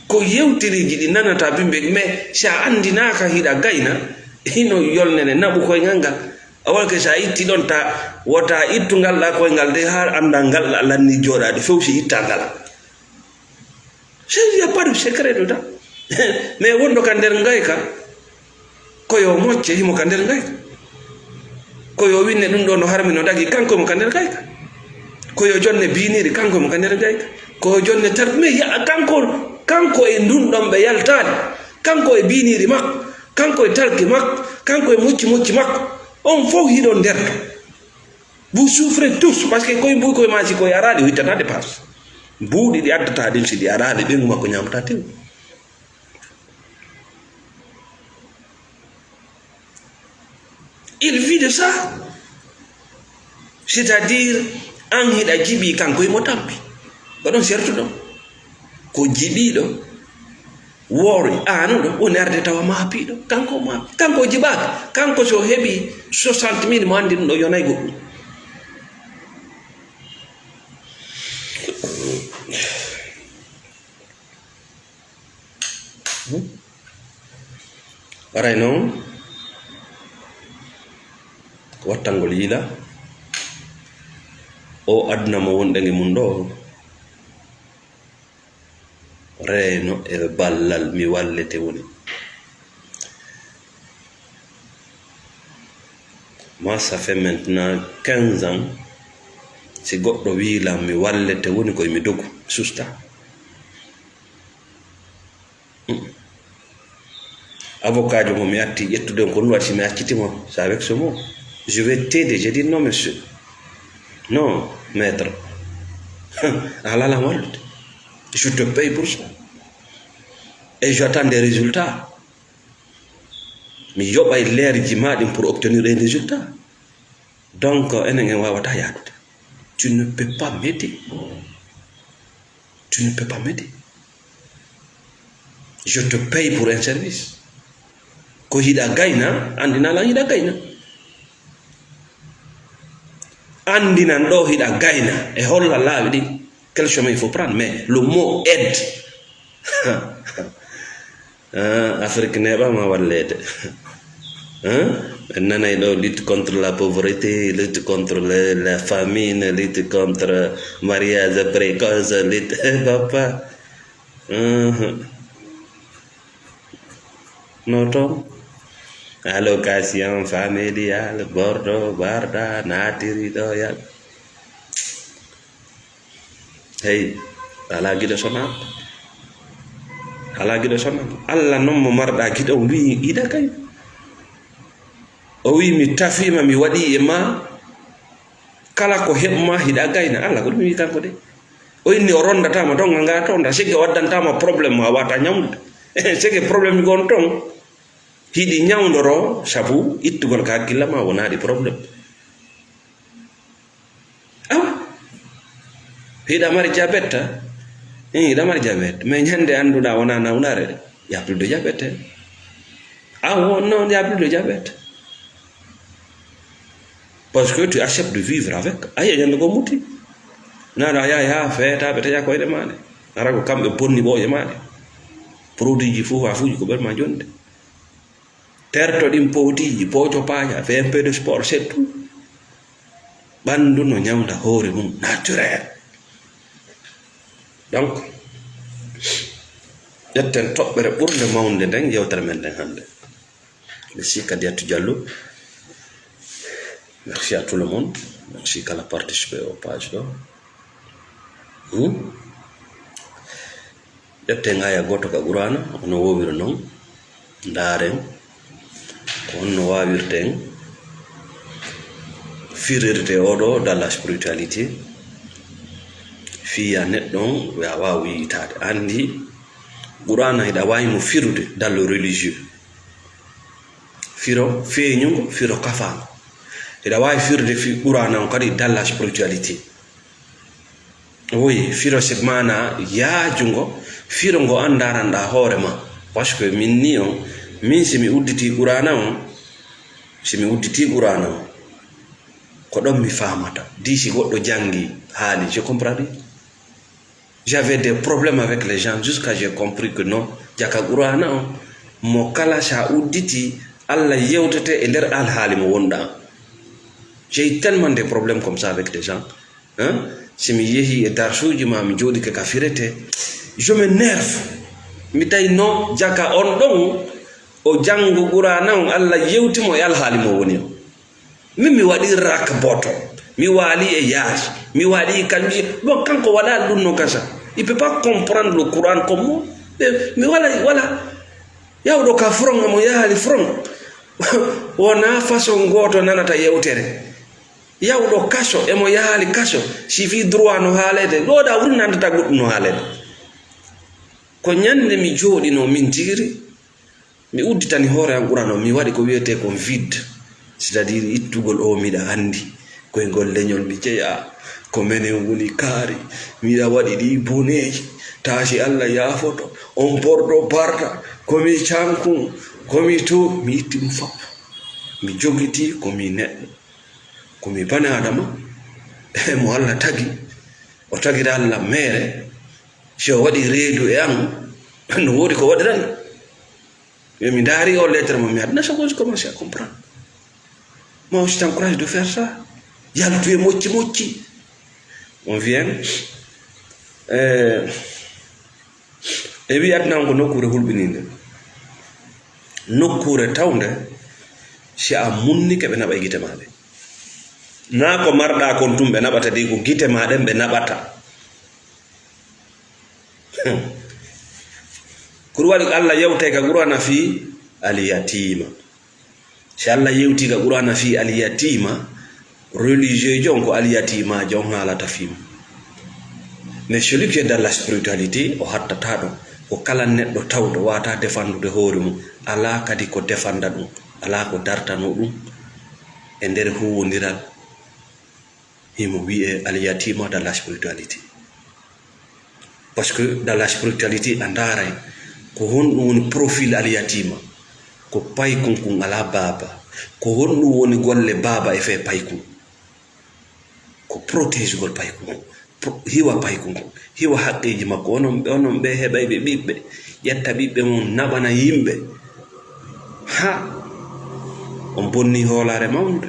ko yewtiriji ɗi nanata bimɓe mais sa andinaka hiɗa gayna hino yolnene naɓu koyngal ngal awalke sa itti ɗon ta wota ittu ngalɗa koyngal de ha anda ngalɗa lanni joɗade fewsi itta ngala il y a pas de secret dedans mais wonɗo ka nder ngayka koyo mocce himo ka nder ngayka koyo winne ɗum ɗo no harmi no dagi kanko mo ka nder ngayka koyo jonne biniri kanko mo ka nder ngayka koyo jonne tar mais kanko e ndun ɗon ɓe yaltani kanko e biniri makko kanko e talki makko kanko e mucci makko on fof hiɗon nder vous souffrez tous parce que koye mbuy koye maji koye araɗe o ittata dépense mbuuɗi ɗi addata ɗin si ɗi araɗe ɓengu makko ñamata tew il vit de ça c'est-à-dire an hiɗa jiɓi kanko e mo tampi oɗon sertuɗon ko jiɓiɗo woori anuɗo woni arde tawa maapiɗo kanko jiɓaka kanko so heɓi 60 000 mo andi ɗum ɗo yonayi goɗɗum waray noon wattangol yiila o aduna mo wonɗe mum ɗo reeno e ballal mi wallete woni moi ça fait maintenant 15 ans si goɗɗo wiilam mi wallete woni koye mi dogu susta avocat jo mo mi atti ƴettude ko ɗum waɗi si mi accitimo c'est avec ce mot je vais t'aider je dis non monsieur non maître alalam wallude Je te paye pour ça. Et j'attends des résultats. Mais yoɓay leerji maɗin pour obtenir des résultats. Donc enen en wawata yadude. Tu ne peux pas m'aider. Tu ne peux pas m'aider. Je te paye pour un service. Ko hiɗa gayna andina lan hiɗa gayna. Andinan ɗo hiɗa gayna e holla laawi ɗi quel chemin il faut prendre. Mais le mot aide Afrique neɓama wallede. Nanay ɗo lutte contre la pauvreté, lutte contre la famine, lutte contre mariage précoce, lutte papa. Noto allocation familiale bordo barda natiri ɗo yal. Hey, ala giɗo sonat, ala giɗo sonat. Allah non mo marɗa giɗo wi ida kay. O wi mi tafima mi waɗi e ma kala ko heɓma hiɗa gayna. Allah ko ɗum wi kanko de. O inni o rondatama ton nga tonda sike waddantama probléme ma wata ñamde. Sike probléme gon ton hiɗi ñawdoro sabu ittugol ka hakkilla ma wonaɗi probléme. Awa hiɗa mari diabète hiɗa mari diabète mais ñande anduɗa wona nawnare de y a plus de diabète. Ah non, il y a plus de diabète. Parce que tu acceptes de vivre avec. Aye ñande go muti naɗa ya feeta ɓe taƴa koyɗe maɗe ara ko kamɓe bonni ɓooƴe maɗe produit ji fof afuji ko ɓerma jonde terto ɗin powtiji poco paaja fait un peu de sport c'est tout. Ɓandu no ñamda hoore mum naturel. Donc ƴetten toɓɓere ɓurde mawde nden yewtere men nden hannde. Merci Kadiatou Diallo. Merci à tout le monde. Merci qu'elle a participé aux pages là. Ƴetten aya goto ka Qur'ana ono wowiri noon ndaren ko honno wawirten firirde oɗo dans la spiritualité fiya neɗɗon a wawi yitade. Andi Qur'ana hiɗa wawi mo firude dans le religieux, firo feeñugo firo kafango. Hiɗa wawi firude fi Qur'ana on kadi dans la spiritualité. Oui, firo sigmana yaajungo firo ngo andaranɗa hoore ma. Parce que min ni on min simi udditi Qur'ana on simi udditi Qur'ana on ko ɗon mi famata. Disi goɗɗo jangi haali, j'ai compris. J'avais des problèmes avec les gens jusqu'à j'ai compris que non, jaka Qur'ana on mo kala sa udditi Allah yewtete e nder alhaali mo wonɗa. J'ai eu tellement de problèmes comme ça avec des gens. Si mi yehi e darsuji ma mi joɗi ke ka firete, je me nerve. Mi tawi non jaka on ɗon o jango Qur'ana on Allah yewtimo e alhaali mo woni o. Min mi waɗi rak boto, mi waali e yaas, mi waali e kanji. Bon, kanko wala ɗum no kasa. Il peut pas comprendre le Coran comme moi. Mais voilà. Yawɗo ka front mo yaali front. Wona façon goto nanata yewtere. Yawɗo kaso emo yaali kaso sifi droit no haalede. Ɗo ɗa wuri nandata goɗɗum no haalede. Ko ñande mi jooɗino min tiri mi udditani hoore am Qur'an o mi waɗi ko wiyete ko vide. C'est-à-dire ittugol o miɗa andi koye ngol leñol mi jeeya ko menen woni kaari miɗa waɗi ɗi boneji taasi Allah yaafoto on borɗo barda komi cankun komi to mi itti ɗum fop mi jogiti komi neɗɗo komi bane adama mo Allah tagi o tagira Allah mere si o waɗi reedu e an no woodi ko waɗiran mi daari o lettre mo mi adna sago je commence à comprendre. Moi, je t'encourage de faire ça. Il y a le tué mochi. On vient. Et puis, maintenant, on a couru hulbininde. No couru taunde. Si a munni ke benaba gite made. Na ko marda kon tumbe nabata di ko gite made be nabata. Kurwali Allah yawte ka Qur'ana fi al yatima. Si Allah yewti ka Qur'ana fi al yatima religieux jon ko al yatima jon halata fim mais celui qui est dans la spiritualité o hattata ɗum ko kala neɗɗo tawɗo wata défendude hoore mum ala kadi ko défenda ɗum ala ko dartano ɗum e nder huwodiral himo wiye alyatima dans la spiritualité. Parce que dans la spiritualité a ndaray ko honɗum woni profil alyatima ko paykun kun ala baba, ko honɗum woni golle baba e fe paykun ko protège gol paykun hiwa paykun ko hiwa haqqeji makko onon ɓe heɓayɓe ɓiɓɓe ƴetta ɓiɓɓe mum naɓana yimɓe ha on bonni hoolare mawnude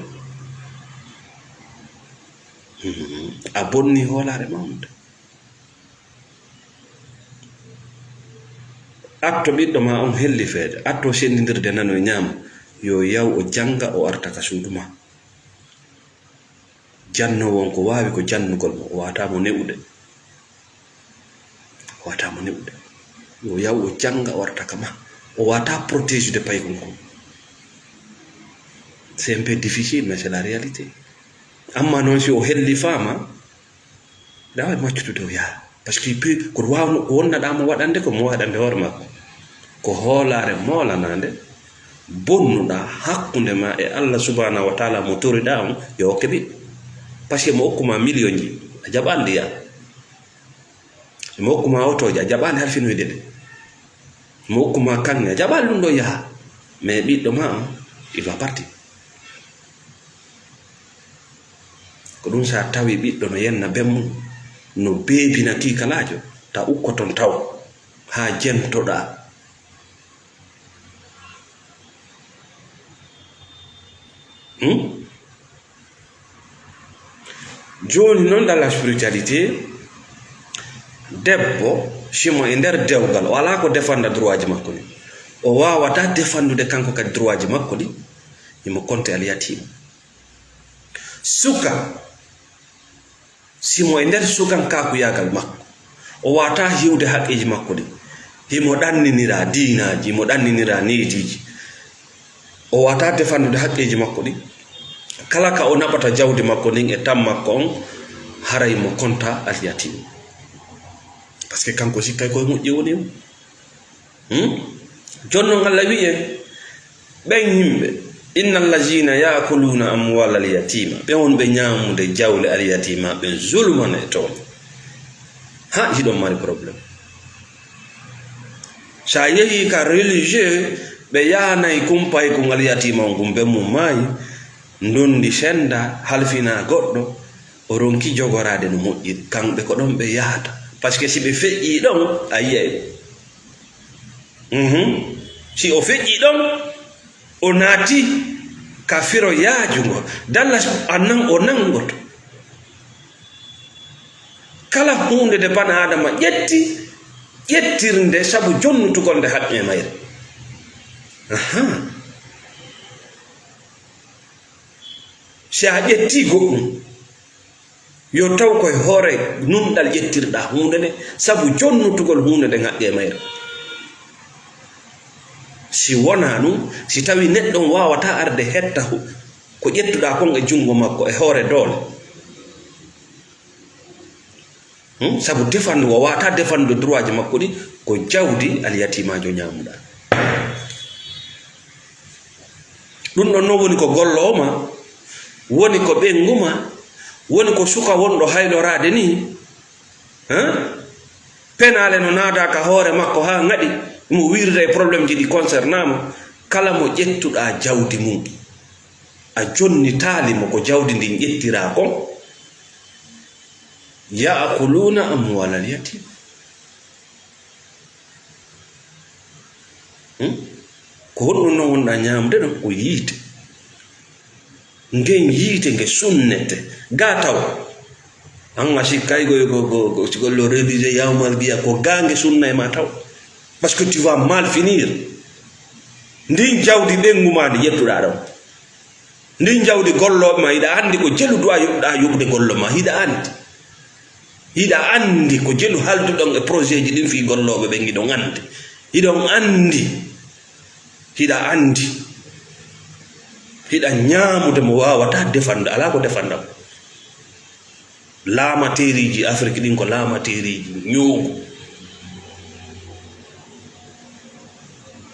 a bonni hoolare mawnude. Atto ɓiɗɗo ma on helli feede atto sendidirde nano e ñaama yo yaw o janga o arta ka suudu ma janno won ko waawi ko jannugol mo o watamo ne'ude yo yaw o janga o arta ka ma o wata protéger de paykon ko. C'est un peu difficile mais c'est la réalité. Amma non si o helli fama dawa maccutude o yaha parce que peut ko wawno ko wonnaɗamo waɗande ko mo waɗande hoore makko ko hoolare moolanande bonnuɗa hakkunde ma e Allah subhanahu wa taala mo toriɗa on yo keɓi parce que mo hokkuma million ji a jaɓande ya mo hokkuma otoje a jaɓande halfinoyde ɗe mo hokkuma kanne a jaɓande ɗum ɗo yaha mais ɓiɗɗo ma on il va partir. Ko ɗum sa tawi ɓiɗɗo no yenna bemmum no beebina kikalajo ta ukkoton taw ha jentoɗa joni non dans la spiritualité debbo simo e nder dewgal o ala ko défenda droit ji makko ni o wawata défendude kanko kadi droit ji makko ɗi imo compte alyatima. Suka simo e nder sukan kakuyagal makko o wata hiwde haqqeji makko ɗi himo ɗanninira dinaji himo ɗanninira netiji o wata défendude haqqeji makko ɗi kala ka o naɓata jawdi makko ndin e tam makko on haray mo konta alyatima parce que kanko sikkay koye moƴƴi woni jonnon Allah wi'e ɓen yimɓe inna allazina yakuluna amwal alyatima ɓe won ɓe ñamude jawle alyatima ɓen zulman e toon ha hiɗon mari probléme sa yehi ka religieux ɓe yahanayi kumpay kon alyatima on gum ɓen mum maayi ndondi senda halfina goɗɗo o ronki jogorade no moƴƴiri kamɓe ko ɗon ɓe yahata par ce que si ɓe feƴƴi ɗon a yiyay si o feƴƴi ɗon o naati ka firo yaajugo dalla annan o nangoto kala hunde de bana adama ƴettirnde sabu jonnutugol nde haqqe mayre si a ƴetti goɗɗum yo taw koye hoore nunɗal ƴettirɗa hunde nde sabu jonnutugol hunde nden haqqe mayre. Si wona ɗum si tawi neɗɗon wawata arde hetta ko ƴettuɗa kon e jungo makko e hoore doole sabu défendre o wata défendre droit ji makko ɗi ko jawdi alyatimajo ñamuɗa ɗum ɗon noon woni ko golloma woni ko ɓenguma woni ko suka wonɗo haylorade ni penale no naada ka hoore makko ha ngaɗi mo wirda e probléme ji ɗi concernama kala mo ƴettuɗa jawdi mum a jonni taalimo ko jawdi ndin ƴettira kon yaakuluna amwal alyatim ko honɗum noon wonɗa ñamde ɗon ko yiite ngen yiite nge sunnete ga taw anga sikkay gollo révisé yawmal biya ko ga nge sunna e ma taw parce que tu vas mal finir. Ndin jawdi ɓengumadi ƴettuɗa ɗon ndin jawdi golloɓe ma hiɗa andi ko jelu duwa yoɓɗa yoɓde gollo ma hiɗa andi ko jelu halduɗon e projet ji ɗin fi golloɓe ɓen hiɗon andi hiɗon andi hiɗa andi hiɗa ñamude mo wawata défendre ala ko défendam lamateriji Afrique ɗin ko lamateriji ñoogu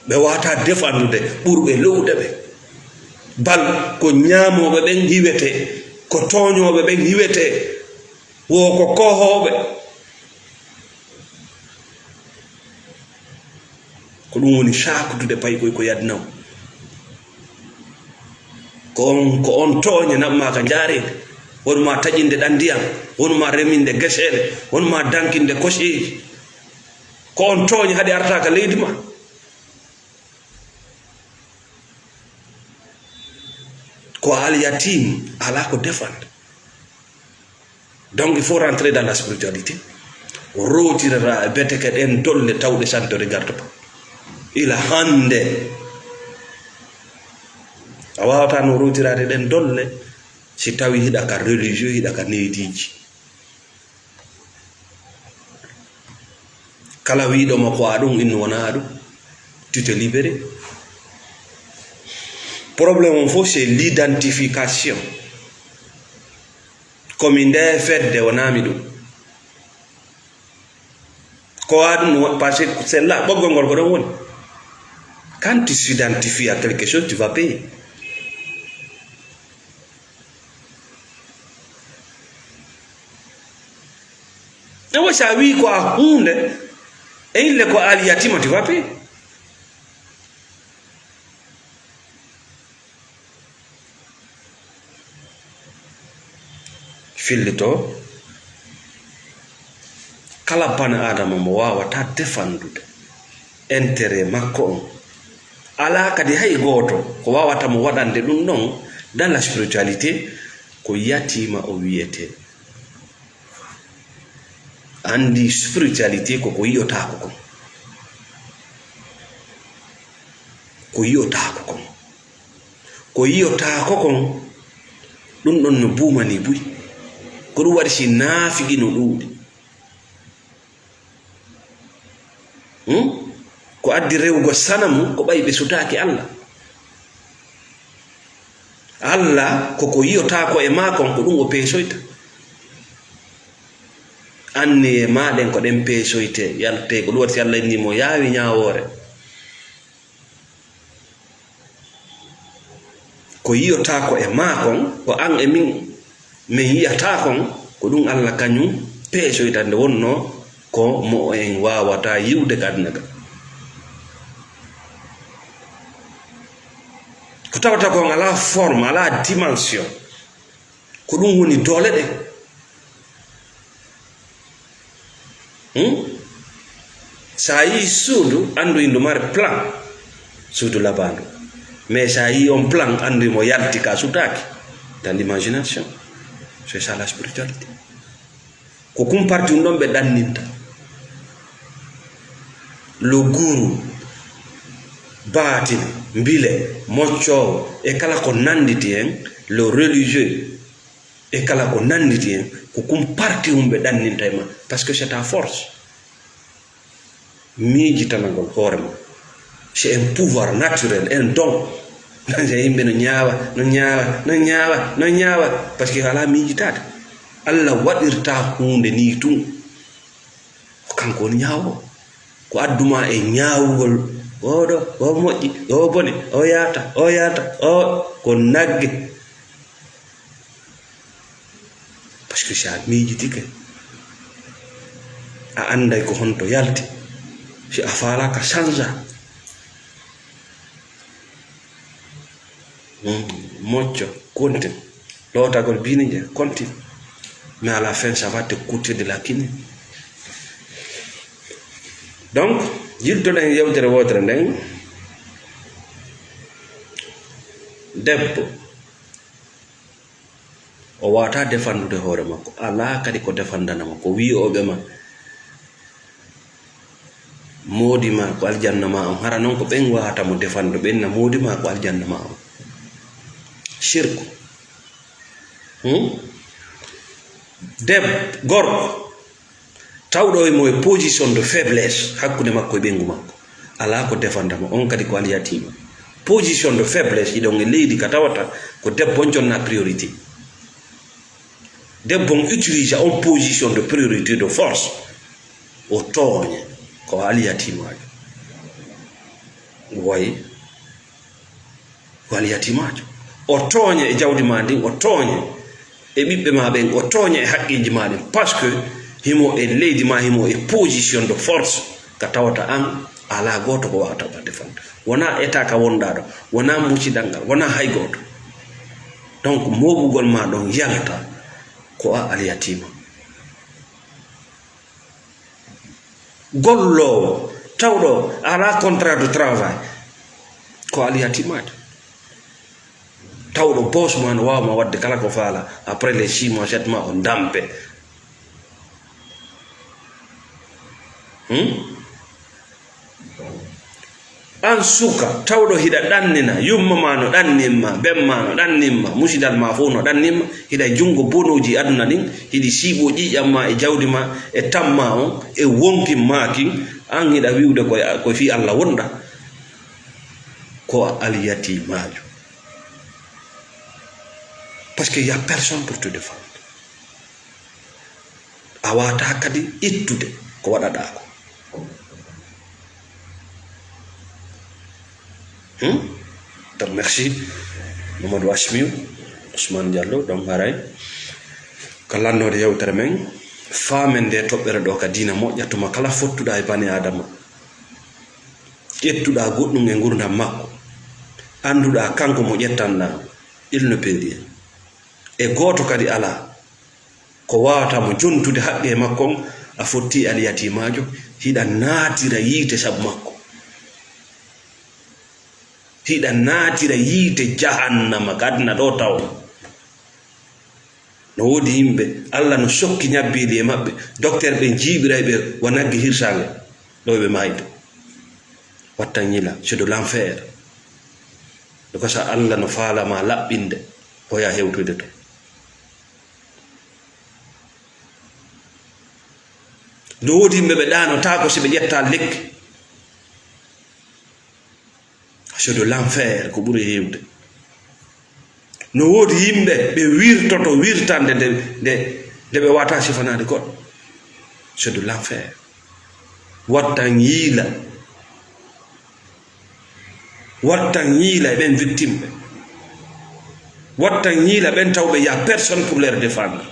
ɓe wata defandude ɓurɓe lowde ɓe bal ko ñaamoɓe ɓen hiwete ko toñoɓe ɓen hiwete wo ko kohoɓe ko ɗum woni sakudude paykoy ko yadnaw ko on toñe namma ka jaarede wonma taƴinde ɗan ndiyam wonma reminde guesele wonma dankinde kosƴeji ko on toñe haɗi arta ka leydi ma ko al yatim ala ko défendre. Donc il faut rentrer dans la spiritualité rotirera bete ke ɗen dolle tawɗe santore garta pa ila hande a wawata no rotirade ɗen dolle si tawi hiɗa ka religieux hiɗa ka neediji kala wiɗoma ko aɗum inno wona aɗum tu te libéré. Problème on faut c'est l'identification comme nde fedde wonami ɗum ko aɗum parce que c'est là ɓoggol ngol ko ɗon woni. Quand tu s'identifies à quelque chose tu vas payer. Ewo sa wi ko a hunde e ille ko al yatima tu vas payer. Fillito kala bana adama mo wawata defandude intérêt makko on ala kadi hay goto ko wawata mo waɗande ɗum ɗon dans la spiritualité ko yatima o wiyete. Andi spiritualité ko yiyotako kon ko yiyotako kon ko yiyotako kon ɗum ɗon no buumani buy ko ɗum waɗi si naafigi no ɗuuɗi ko addi rewgo sanamu ko ɓayi ɓe sutaaki Allah. Allah koko yiyotako e makon ko ɗum o peesoyta anni e maɗen ko ɗen peesoyte yalte ko ɗum waɗi si Allah inni mo yaawi ñawoore ko yiyotako e makon ko an e min yiyata kon ko ɗum Allah kañum peesoyta nde wonno ko mo en wawata yiwde kadna ka ko tawata kon ala forme ala dimension ko ɗum woni doole ɗe sa yi suudu andu indu mari plan suudu labandu mais sa yi on plan andu mo yalti ka sutaki dans l'imagination. C'est ça la spiritualité. Ko kumparti ɗum ɗon ɓe ɗanninta le guru baatine mbile moccowo e kala ko nanditi hen le religieux e kala ko nanditi hen ko kumparti ɗum ɓe ɗanninta e ma parce que c'est ta force miijitanagol hoore ma c'est un pouvoir naturel un don yimɓe no ñaawa par ce que ala miijitade Allah waɗirta hunde ni tun ko kanko woni ñaawo ko adduma e ñaawugol oɗo o moƴƴi o bone o yaata o ko nagge par ce que sa miijitike a anday ko honto yalti si a faalaka changea mocco continue lotagol bini je continue mais à la fin ça va te coûter de la kiné. Donc jiltoɗen yewtere wotere nden debbo o wata defandude hoore makko ala kadi ko defandanama ko wi'oɓe ma moodi ma ko aljanna ma on hara noon ko ɓen wata mo defandu ɓenna moodi ma ko aljanna ma on shirku deb gorko tawɗo e mo e position de faiblesse hakkude makko e ɓengu makko ala ko defandama on kadi ko alyatima position de faiblesse iɗon e leydi ka tawata ko debbo on jonna priorité debbo utilise en position de priorité de force o tooñe ko aliyatimajo wayi ko aliyatimajo o tooñe e jawdi ma ndin o tooñe e ɓiɓɓe ma ɓen o tooñe e haqqiji ma ɗin par ce que himo e leydi ma himo e position de force ka tawata an ala goto ko wawata ba defande wona état ka wonɗa ɗo wona musidal ngal wona hay goto donc moɓugol ma ɗon yalta ko a aliyatima gollowo tawɗo ala contrat de travail ko aliyatimajo tawɗo boss ma no wawma wadde kala ko faala après les 6 mois 7 mois o dampe an suka tawɗo hiɗa ɗannina yumma ma no ɗannimma bemma no ɗannimma musidal ma fof no ɗannimma hiɗa jungo bonoji aduna ɗin hiɗi siiɓo ƴiƴam ma e jawdi ma e tamma on e wonkin makin an hiɗa wiwde ko fi Allah wonɗa ko aliyatimajo parce que y a personne pour te défendre a wata kadi ittude ko waɗaɗa ko donc merci Mamadou Asmiou Ousmane Diallo ɗon haray ko lannode yewtere men faamen nde toɓɓere ɗo ka diina moƴƴa tuma kala fottuɗa e bani adama ƴettuɗa goɗɗum e gurdam makko anduɗa kanko mo ƴettanɗa il ne peut rien e goto kadi ala ko wawata mo jontude haqqe e makko a fotti aliyatimajo hiɗa naatira yiite sabu makko hiɗa naatira yiite jahannama gadna ɗo taw no wodi yimɓe Allah no sokki ñabbili e maɓɓe docteur ɓe jiiɓiray ɓe wonagge hirsange ɗo ɓe mayde wattan ñila c'est de l'enfer de ko sa Allah no faalama laɓɓinde hoya hewtude to no wodi yimɓe ɓe ɗanota ko si ɓe ƴetta lekki c'est de l'enfer ko ɓuri hewde no wodi yimɓe ɓe wirtoto wirtande nde ɓe wata sifanade goɗɗo c'est de l'enfer wattan yiila e ɓen victime ɓe wattan yiila ɓen tawɓe y a personne pour leur défendre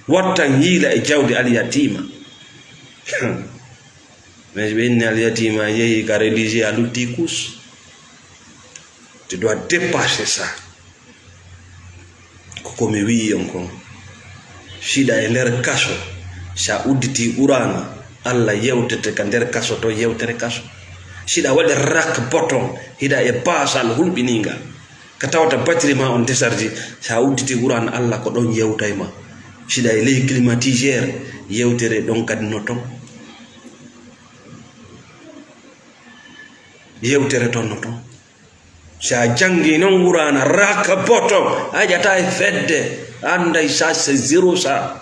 wattan yiila e jawdi aliyatima mais ɓe inni aliyatima yeehi ka religieux a lutti kus. Tu dois dépasser ça. Comme oui encore. Sida e nder kaso sa udditi urana Allah yewtete ka nder kaso to yewtere kaso. Sida waɗi rak botton hida e basal hulɓininga ka tawata batterie ma on décharge sa udditi urana Allah ko ɗon yewtay ma. Sida e ley climatiseur yewtere ɗon kadi no ton. Yewtere ton no ton. sa jangi non wurana raka poto ajata e fedde anday sa c'est zéro ça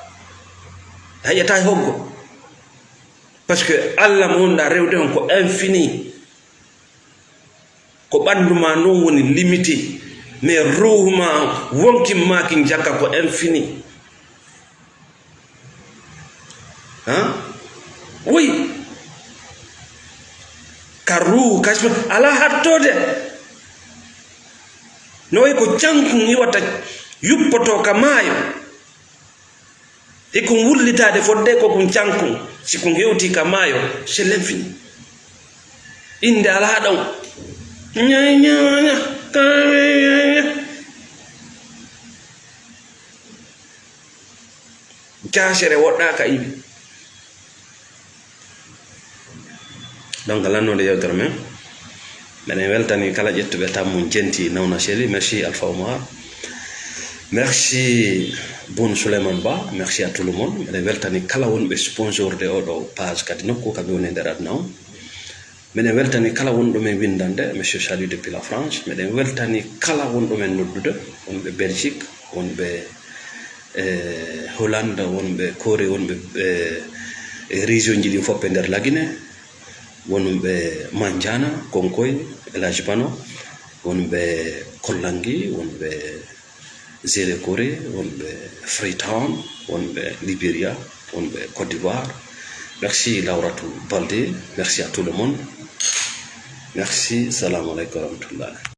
ajata e hoggo parce que Allah monda rewde on ko infini ko banduma non woni limité mais ruhuma wonki maki jakka ko infini hein oui karu kasma ala hattode noy ko cankun iwata yuppoto ka maayo e ko wullitade fodde ko kun cankun si kun hewti ka maayo c'est l'infini inde ala ɗon ñañaña kaña jasere woɗɗa ka iwi donc lannode yewtere men menen weltani kala ƴettuɓe tammu jenti nawna seli merci Alpha Omar merci Boun Souleymane Ba merci à tout le monde menen weltani kala wonɓe sponsor de oɗo page kadi nokku kamɓe woni nder aduna o menen weltani kala wonɗo men windande monsieur Salut depuis la France menen weltani kala wonɗo men noddude wonɓe Belgique wonɓe Hollande wonɓe Corée wonɓe région ji ɗi foppe nder Laguine wonɓe Mandiana Konkoy Elhadji Bano wonɓe Kollangi wonɓe Zere Corée, wonɓe Freetown, wonɓe Liberia, wonɓe Côte d'Ivoire. Merci Lauratou Baldé, merci à tout le monde. Merci, salam alaikum wa rahmatullah.